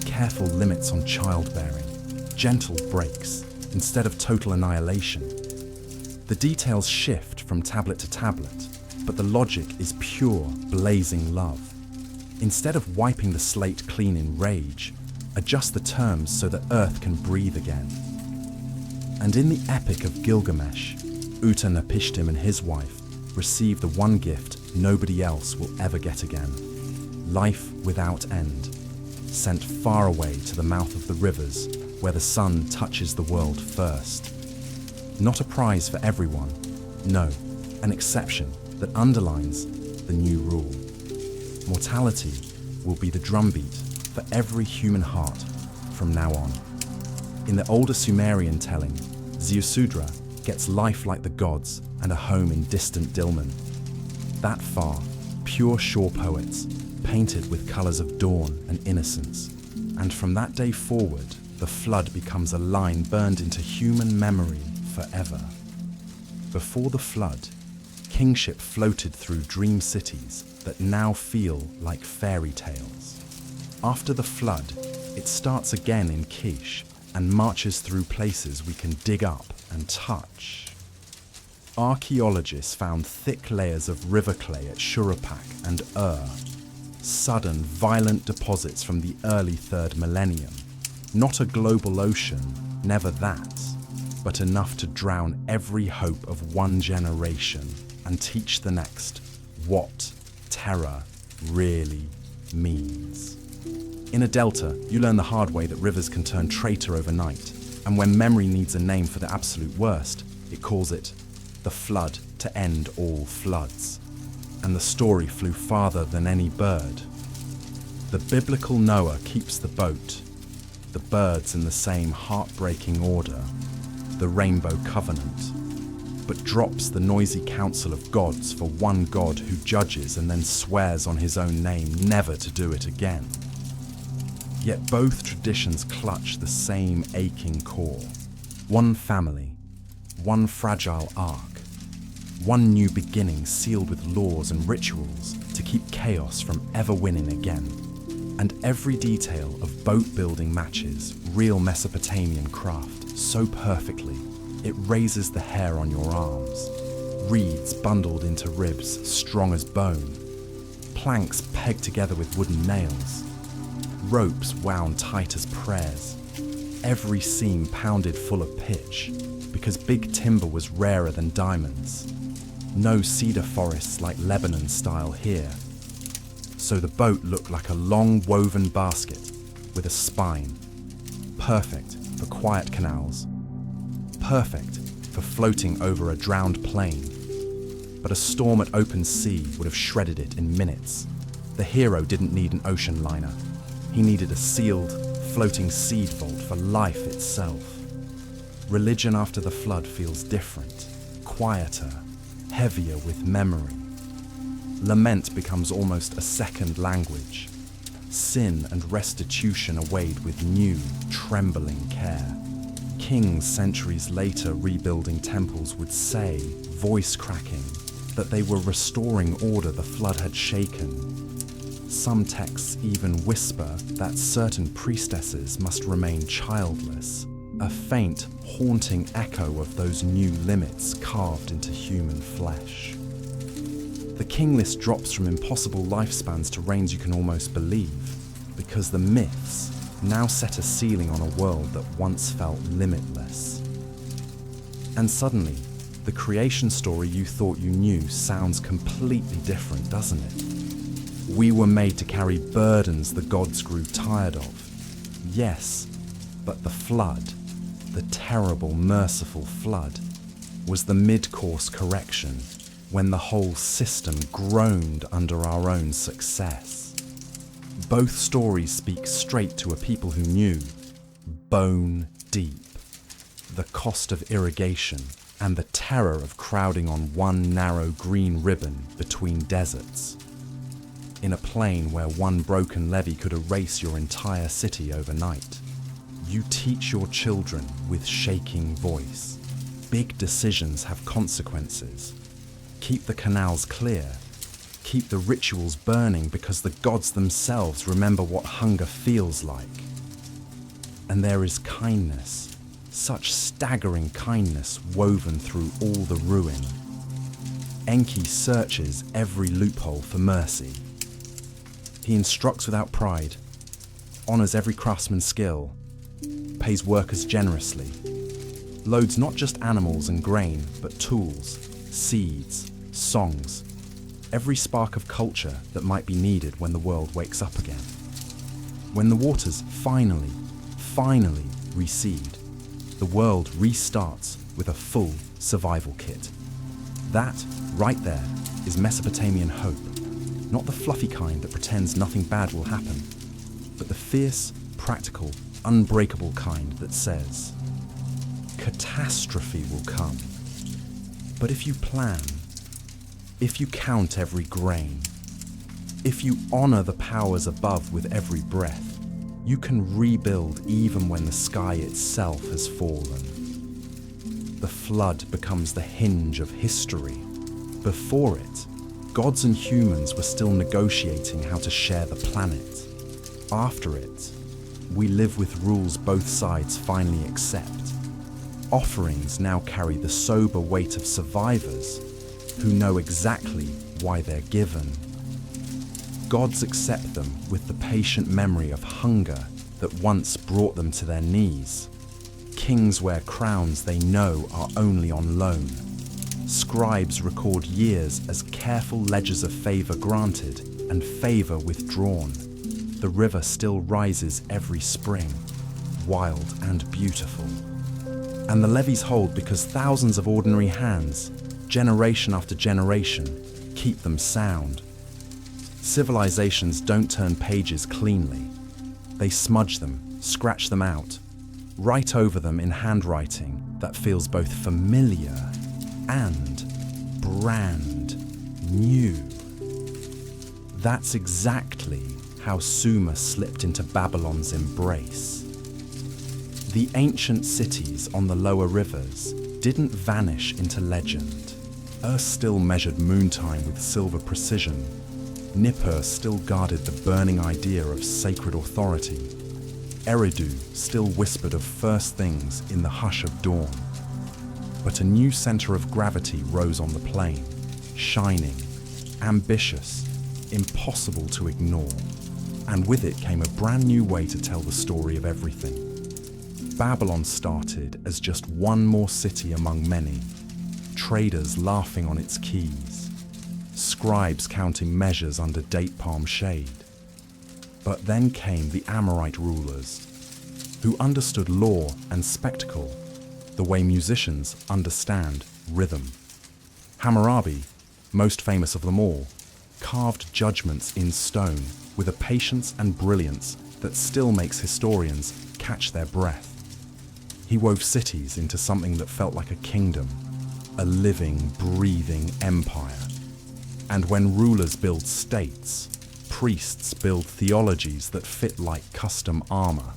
careful limits on childbearing, gentle breaks instead of total annihilation. The details shift from tablet to tablet, but the logic is pure, blazing love. Instead of wiping the slate clean in rage, adjust the terms so that Earth can breathe again. And in the Epic of Gilgamesh, Uta-Narpishtim and his wife receive the one gift nobody else will ever get again: life without end, sent far away to the mouth of the rivers where the sun touches the world first. Not a prize for everyone, no, an exception that underlines the new rule. Mortality will be the drumbeat for every human heart from now on. In the older Sumerian telling, Ziusudra gets life like the gods and a home in distant Dilmun. That far, pure shore poets, painted with colours of dawn and innocence. And from that day forward, the flood becomes a line burned into human memory forever. Before the flood, kingship floated through dream cities that now feel like fairy tales. After the flood, it starts again in Kish and marches through places we can dig up and touch. Archaeologists found thick layers of river clay at Shurapak and sudden, violent deposits from the early 3rd millennium. Not a global ocean, never that, but enough to drown every hope of one generation and teach the next what terror really means. In a delta, you learn the hard way that rivers can turn traitor overnight, and when memory needs a name for the absolute worst, it calls it the flood to end all floods. And the story flew farther than any bird. The biblical Noah keeps the boat, the birds in the same heartbreaking order, the rainbow covenant, but drops the noisy council of gods for one God who judges and then swears on his own name never to do it again. Yet both traditions clutch the same aching core. One family, one fragile ark, one new beginning sealed with laws and rituals to keep chaos from ever winning again. And every detail of boat-building matches real Mesopotamian craft so perfectly, it raises the hair on your arms. Reeds bundled into ribs strong as bone, planks pegged together with wooden nails, ropes wound tight as prayers, every seam pounded full of pitch, because big timber was rarer than diamonds. No cedar forests like Lebanon style here. So the boat looked like a long woven basket with a spine. Perfect for quiet canals. Perfect for floating over a drowned plain. But a storm at open sea would have shredded it in minutes. The hero didn't need an ocean liner. He needed a sealed, floating seed vault for life itself. Religion after the flood feels different, quieter, heavier with memory. Lament becomes almost a second language. Sin and restitution are weighed with new, trembling care. Kings centuries later rebuilding temples would say, voice cracking, that they were restoring order the flood had shaken. Some texts even whisper that certain priestesses must remain childless, a faint, haunting echo of those new limits carved into human flesh. The king list drops from impossible lifespans to reigns you can almost believe, because the myths now set a ceiling on a world that once felt limitless. And suddenly, the creation story you thought you knew sounds completely different, doesn't it? We were made to carry burdens the gods grew tired of. Yes, but the flood, the terrible, merciful flood, was the mid-course correction when the whole system groaned under our own success. Both stories speak straight to a people who knew, bone deep, the cost of irrigation and the terror of crowding on one narrow green ribbon between deserts. In a plain where one broken levee could erase your entire city overnight. You teach your children with shaking voice. Big decisions have consequences. Keep the canals clear. Keep the rituals burning because the gods themselves remember what hunger feels like. And there is kindness, such staggering kindness woven through all the ruin. Enki searches every loophole for mercy. He instructs without pride, honors every craftsman's skill, pays workers generously, loads not just animals and grain, but tools, seeds, songs, every spark of culture that might be needed when the world wakes up again. When the waters finally recede, the world restarts with a full survival kit. That, right there, is Mesopotamian hope. Not the fluffy kind that pretends nothing bad will happen, but the fierce, practical, unbreakable kind that says, catastrophe will come, But if you plan, if you count every grain, if you honor the powers above with every breath, you can rebuild even when the sky itself has fallen. The flood becomes the hinge of history. Before it, gods and humans were still negotiating how to share the planet. After it, we live with rules both sides finally accept. Offerings now carry the sober weight of survivors who know exactly why they're given. Gods accept them with the patient memory of hunger that once brought them to their knees. Kings wear crowns they know are only on loan. Scribes record years as careful ledgers of favor granted and favor withdrawn. The river still rises every spring, wild and beautiful. And the levees hold because thousands of ordinary hands, generation after generation, keep them sound. Civilizations don't turn pages cleanly. They smudge them, scratch them out, write over them in handwriting that feels both familiar and brand new. That's exactly how Sumer slipped into Babylon's embrace. The ancient cities on the lower rivers didn't vanish into legend. Ur still measured moontime with silver precision. Nippur still guarded the burning idea of sacred authority. Eridu still whispered of first things in the hush of dawn. But a new center of gravity rose on the plain, shining, ambitious, impossible to ignore. And with it came a brand new way to tell the story of everything. Babylon started as just one more city among many, traders laughing on its quays, scribes counting measures under date palm shade. But then came the Amorite rulers, who understood law and spectacle the way musicians understand rhythm. Hammurabi, most famous of them all, carved judgments in stone with a patience and brilliance that still makes historians catch their breath. He wove cities into something that felt like a kingdom, a living, breathing empire. And when rulers build states, priests build theologies that fit like custom armor.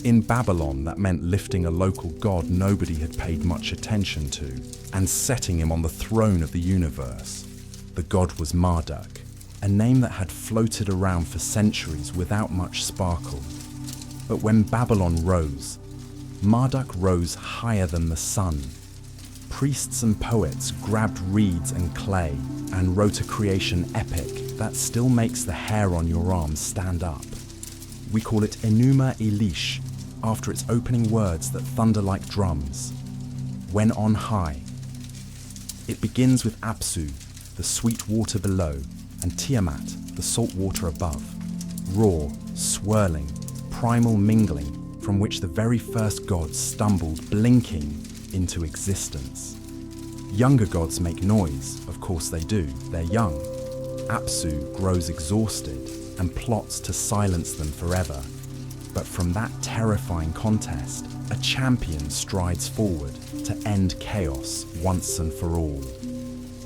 In Babylon, that meant lifting a local god nobody had paid much attention to and setting him on the throne of the universe. The god was Marduk, a name that had floated around for centuries without much sparkle. But when Babylon rose, Marduk rose higher than the sun. Priests and poets grabbed reeds and clay and wrote a creation epic that still makes the hair on your arm stand up. We call it Enuma Elish, after its opening words that thunder like drums. When on high. It begins with Apsu, the sweet water below, and Tiamat, the salt water above. Raw, swirling, primal mingling, from which the very first gods stumbled, blinking, into existence. Younger gods make noise, of course they do, they're young. Apsu grows exhausted and plots to silence them forever. But from that terrifying contest, a champion strides forward to end chaos once and for all.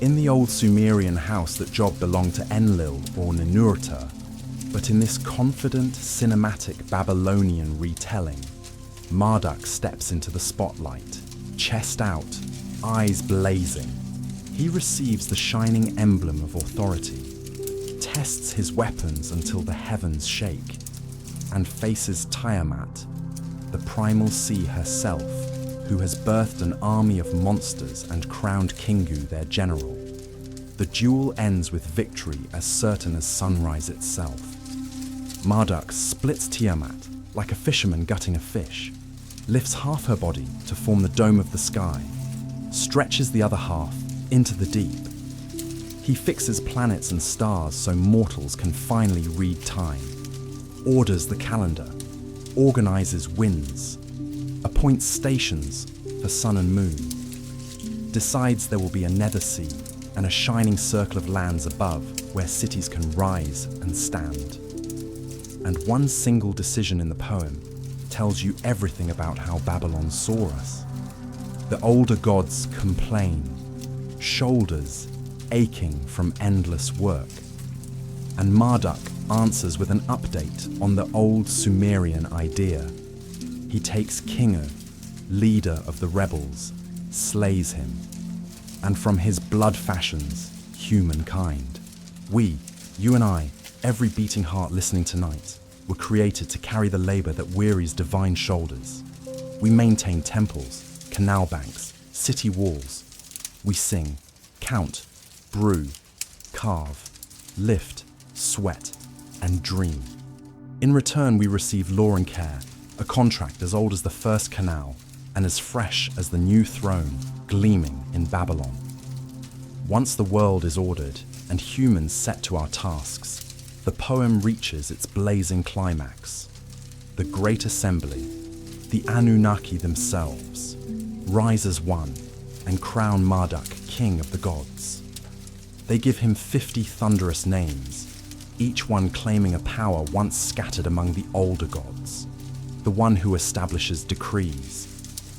In the old Sumerian house that Job belonged to Enlil or Ninurta, but in this confident, cinematic Babylonian retelling, Marduk steps into the spotlight, chest out, eyes blazing. He receives the shining emblem of authority, tests his weapons until the heavens shake, and faces Tiamat, the primal sea herself, who has birthed an army of monsters and crowned Kingu their general. The duel ends with victory as certain as sunrise itself. Marduk splits Tiamat like a fisherman gutting a fish, lifts half her body to form the dome of the sky, stretches the other half into the deep. He fixes planets and stars so mortals can finally read time, orders the calendar, organizes winds, appoints stations for sun and moon, decides there will be a nether sea and a shining circle of lands above where cities can rise and stand. And one single decision in the poem tells you everything about how Babylon saw us. The older gods complain, shoulders aching from endless work. And Marduk answers with an update on the old Sumerian idea. He takes Kingu, leader of the rebels, slays him, and from his blood fashions humankind. We, you and I, every beating heart listening tonight, were created to carry the labor that wearies divine shoulders. We maintain temples, canal banks, city walls. We sing, count, brew, carve, lift, sweat, and dream. In return, we receive law and care, a contract as old as the first canal and as fresh as the new throne gleaming in Babylon. Once the world is ordered and humans set to our tasks, the poem reaches its blazing climax. The Great Assembly, the Anunnaki themselves, rise as one and crown Marduk king of the gods. They give him 50 thunderous names, each one claiming a power once scattered among the older gods. The one who establishes decrees,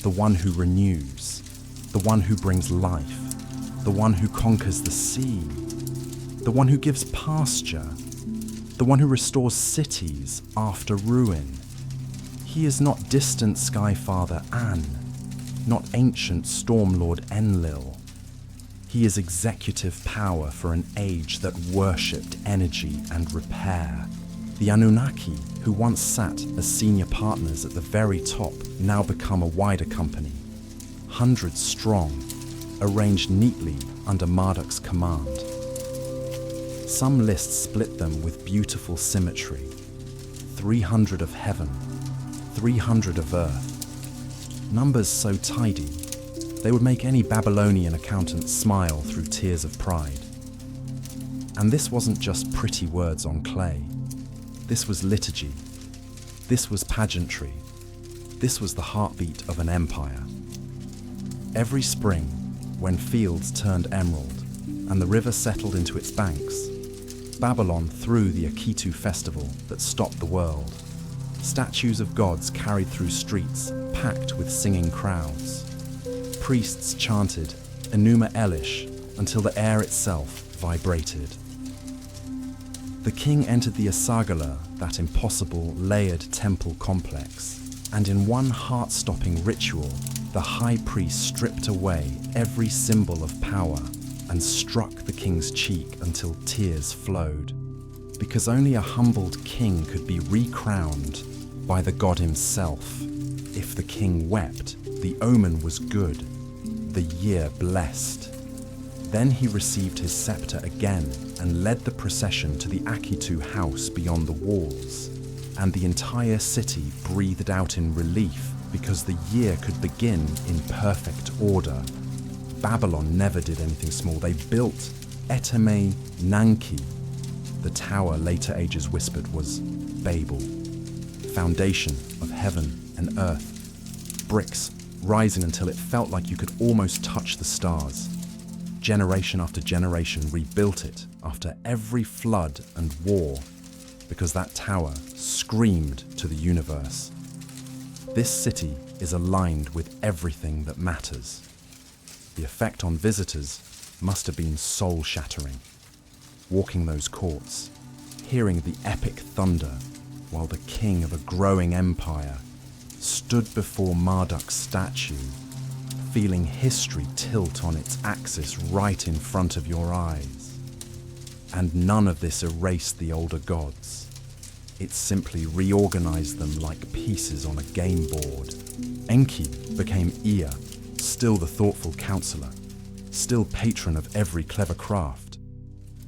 the one who renews, the one who brings life, the one who conquers the sea, the one who gives pasture, the one who restores cities after ruin. He is not distant Skyfather An, not ancient Stormlord Enlil. He is executive power for an age that worshipped energy and repair. The Anunnaki, who once sat as senior partners at the very top, now become a wider company, hundreds strong, arranged neatly under Marduk's command. Some lists split them with beautiful symmetry. 300 of heaven, 300 of earth. Numbers so tidy, they would make any Babylonian accountant smile through tears of pride. And this wasn't just pretty words on clay. This was liturgy. This was pageantry. This was the heartbeat of an empire. Every spring, when fields turned emerald and the river settled into its banks, Babylon threw the Akitu festival that stopped the world. Statues of gods carried through streets packed with singing crowds. Priests chanted Enuma Elish until the air itself vibrated. The king entered the Asagala, that impossible layered temple complex, and in one heart-stopping ritual, the high priest stripped away every symbol of power and struck the king's cheek until tears flowed. Because only a humbled king could be recrowned by the god himself. If the king wept, the omen was good, the year blessed. Then he received his scepter again and led the procession to the Akitu house beyond the walls, and the entire city breathed out in relief because the year could begin in perfect order. Babylon never did anything small. They built Eteme Nanki. The tower later ages whispered was Babel, foundation of heaven and earth, bricks rising until it felt like you could almost touch the stars. Generation after generation rebuilt it after every flood and war, because that tower screamed to the universe. This city is aligned with everything that matters. The effect on visitors must have been soul-shattering. Walking those courts, hearing the epic thunder, while the king of a growing empire stood before Marduk's statue, feeling history tilt on its axis right in front of your eyes. And none of this erased the older gods. It simply reorganized them like pieces on a game board. Enki became Ea, still the thoughtful counselor, still patron of every clever craft.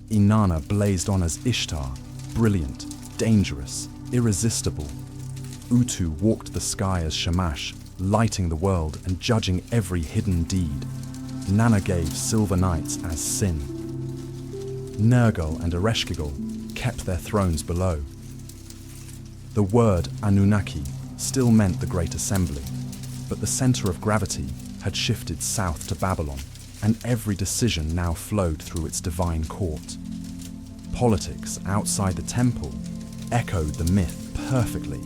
Inanna blazed on as Ishtar, brilliant, dangerous, irresistible. Utu walked the sky as Shamash, lighting the world and judging every hidden deed. Nana gave silver nights as Sin. Nergal and Ereshkigal kept their thrones below. The word Anunnaki still meant the Great Assembly, but the center of gravity had shifted south to Babylon, and every decision now flowed through its divine court. Politics outside the temple echoed the myth perfectly.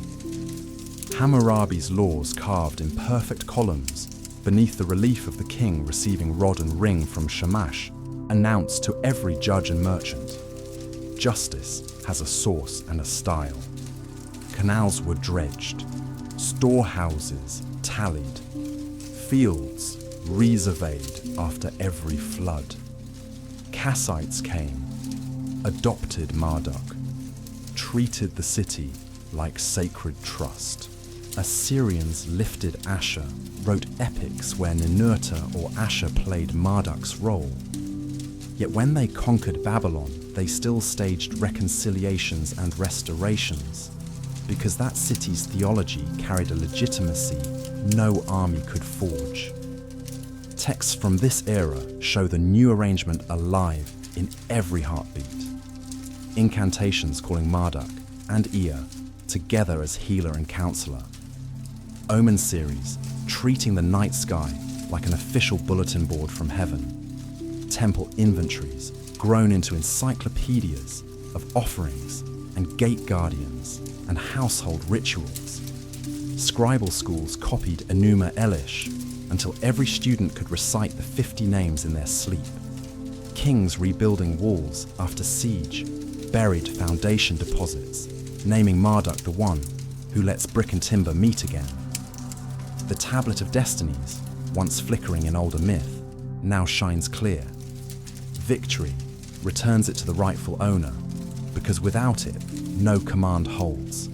Hammurabi's laws carved in perfect columns beneath the relief of the king receiving rod and ring from Shamash, announced to every judge and merchant, justice has a source and a style. Canals were dredged, storehouses tallied, fields resurveyed after every flood. Kassites came, adopted Marduk, treated the city like sacred trust. Assyrians lifted Asher, wrote epics where Ninurta or Asher played Marduk's role. Yet when they conquered Babylon, they still staged reconciliations and restorations, because that city's theology carried a legitimacy no army could forge. Texts from this era show the new arrangement alive in every heartbeat. Incantations calling Marduk and Ea together as healer and counselor. Omen series treating the night sky like an official bulletin board from heaven. Temple inventories grown into encyclopedias of offerings and gate guardians and household rituals. Scribal schools copied Enuma Elish until every student could recite the 50 names in their sleep. Kings rebuilding walls after siege, buried foundation deposits, naming Marduk the one who lets brick and timber meet again. The Tablet of Destinies, once flickering in older myth, now shines clear. Victory returns it to the rightful owner, because without it, no command holds.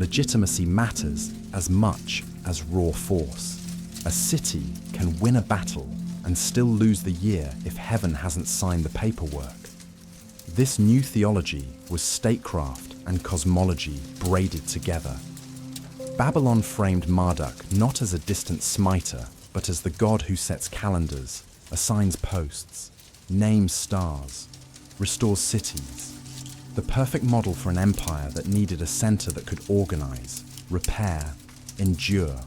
Legitimacy matters as much as raw force. A city can win a battle and still lose the year if heaven hasn't signed the paperwork. This new theology was statecraft and cosmology braided together. Babylon framed Marduk not as a distant smiter, but as the god who sets calendars, assigns posts, names stars, restores cities. The perfect model for an empire that needed a center that could organize, repair, endure.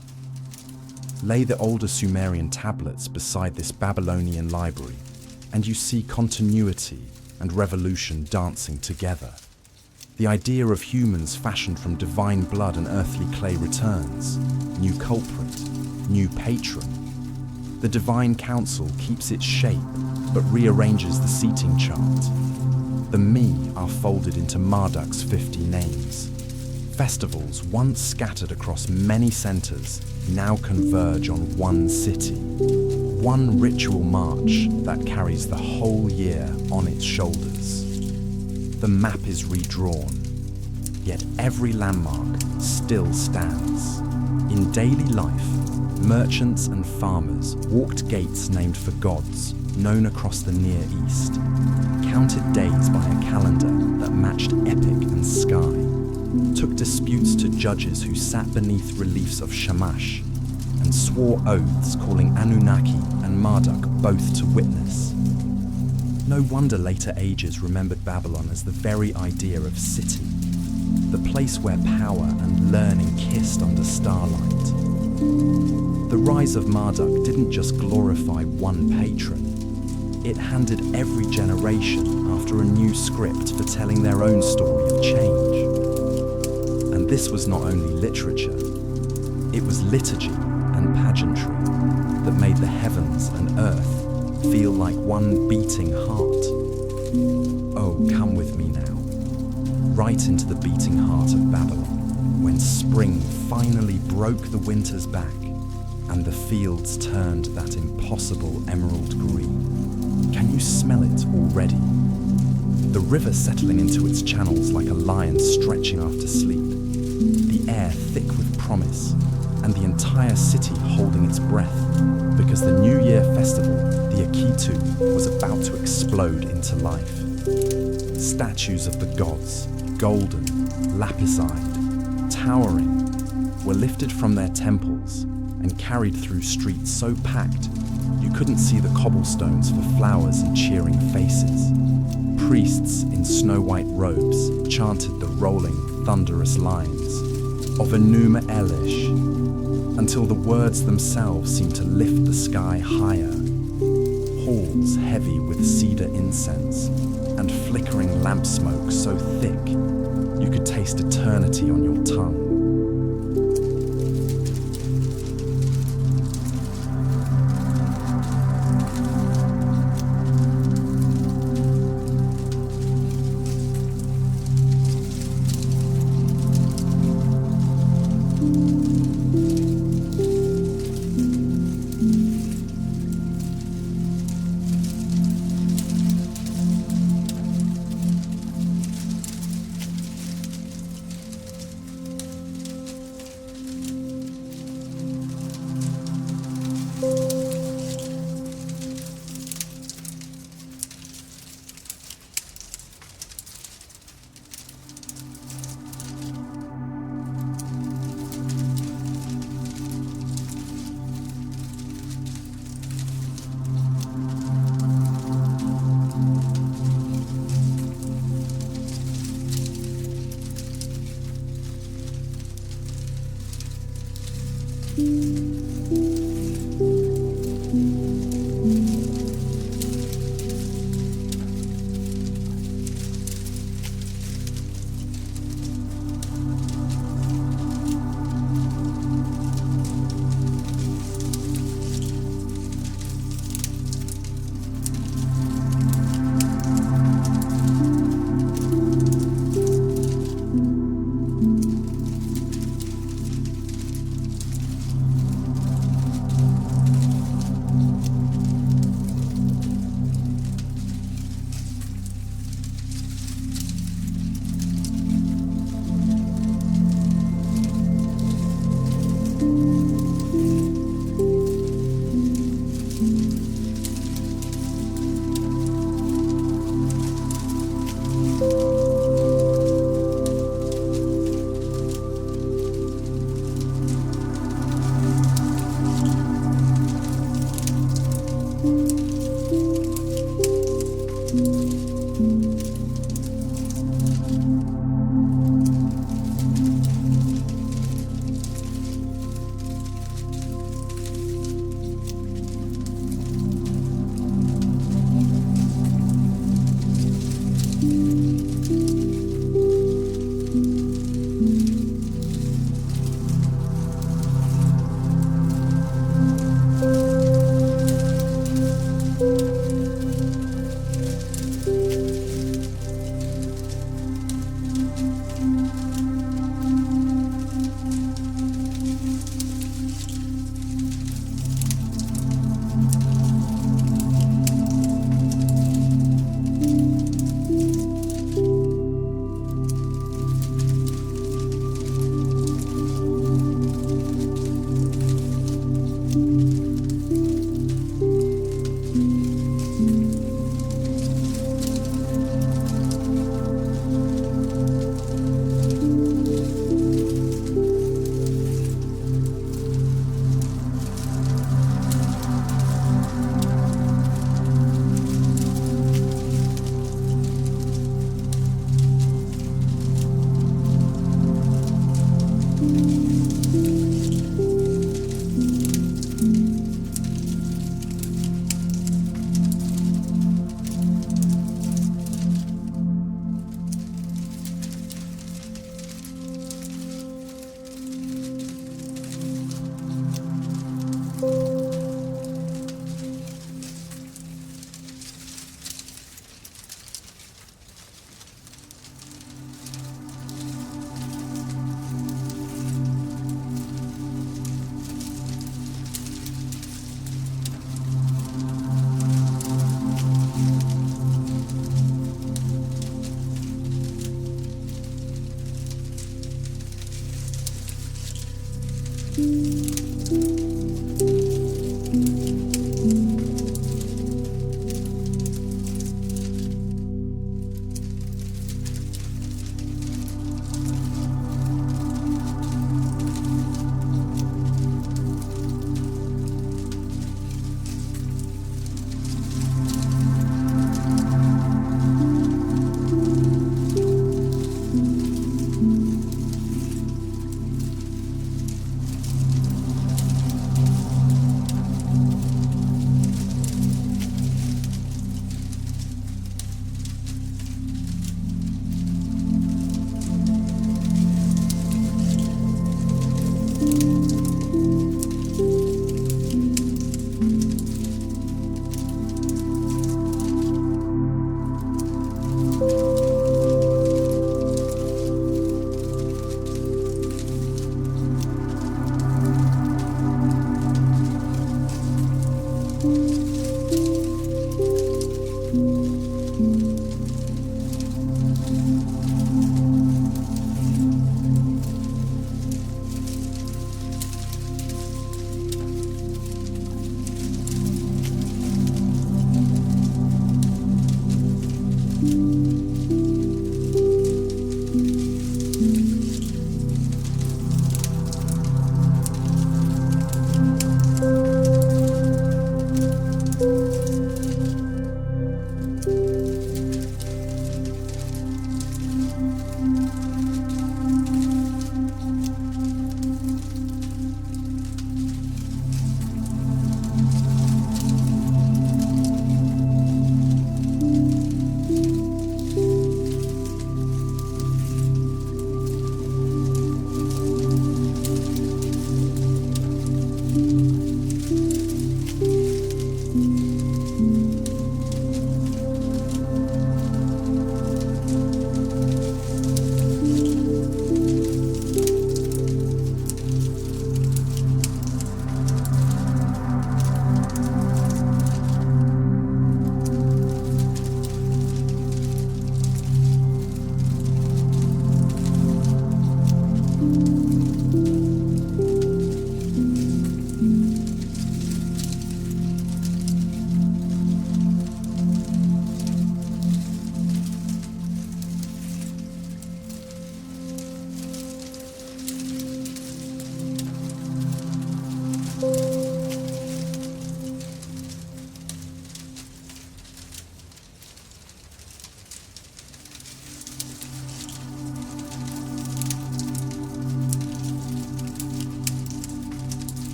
Lay the older Sumerian tablets beside this Babylonian library, and you see continuity and revolution dancing together. The idea of humans fashioned from divine blood and earthly clay returns. New culprit, new patron. The divine council keeps its shape, but rearranges the seating chart. The me are folded into Marduk's 50 names. Festivals, once scattered across many centers, now converge on one city. One ritual march that carries the whole year on its shoulders. The map is redrawn, yet every landmark still stands. In daily life, merchants and farmers walked gates named for gods known across the Near East, counted days by a calendar that matched epic and sky, took disputes to judges who sat beneath reliefs of Shamash, and swore oaths calling Anunnaki and Marduk both to witness. No wonder later ages remembered Babylon as the very idea of city, the place where power and learning kissed under starlight. The rise of Marduk didn't just glorify one patron, it handed every generation after a new script for telling their own story of change. And this was not only literature, it was liturgy and pageantry that made the heavens and earth feel like one beating heart. Oh, come with me now, right into the beating heart of Babylon, when spring finally broke the winter's back and the fields turned that impossible emerald green. Can you smell it already? The river settling into its channels like a lion stretching after sleep, the air thick with promise, and the entire city holding its breath, because the New Year festival, the Akitu, was about to explode into life. Statues of the gods, golden, lapiside, towering, were lifted from their temples and carried through streets so packed you couldn't see the cobblestones for flowers and cheering faces. Priests in snow-white robes chanted the rolling, thunderous lines of Enuma Elish, until the words themselves seemed to lift the sky higher. Halls heavy with cedar incense and flickering lamp smoke so thick you could taste eternity on your tongue.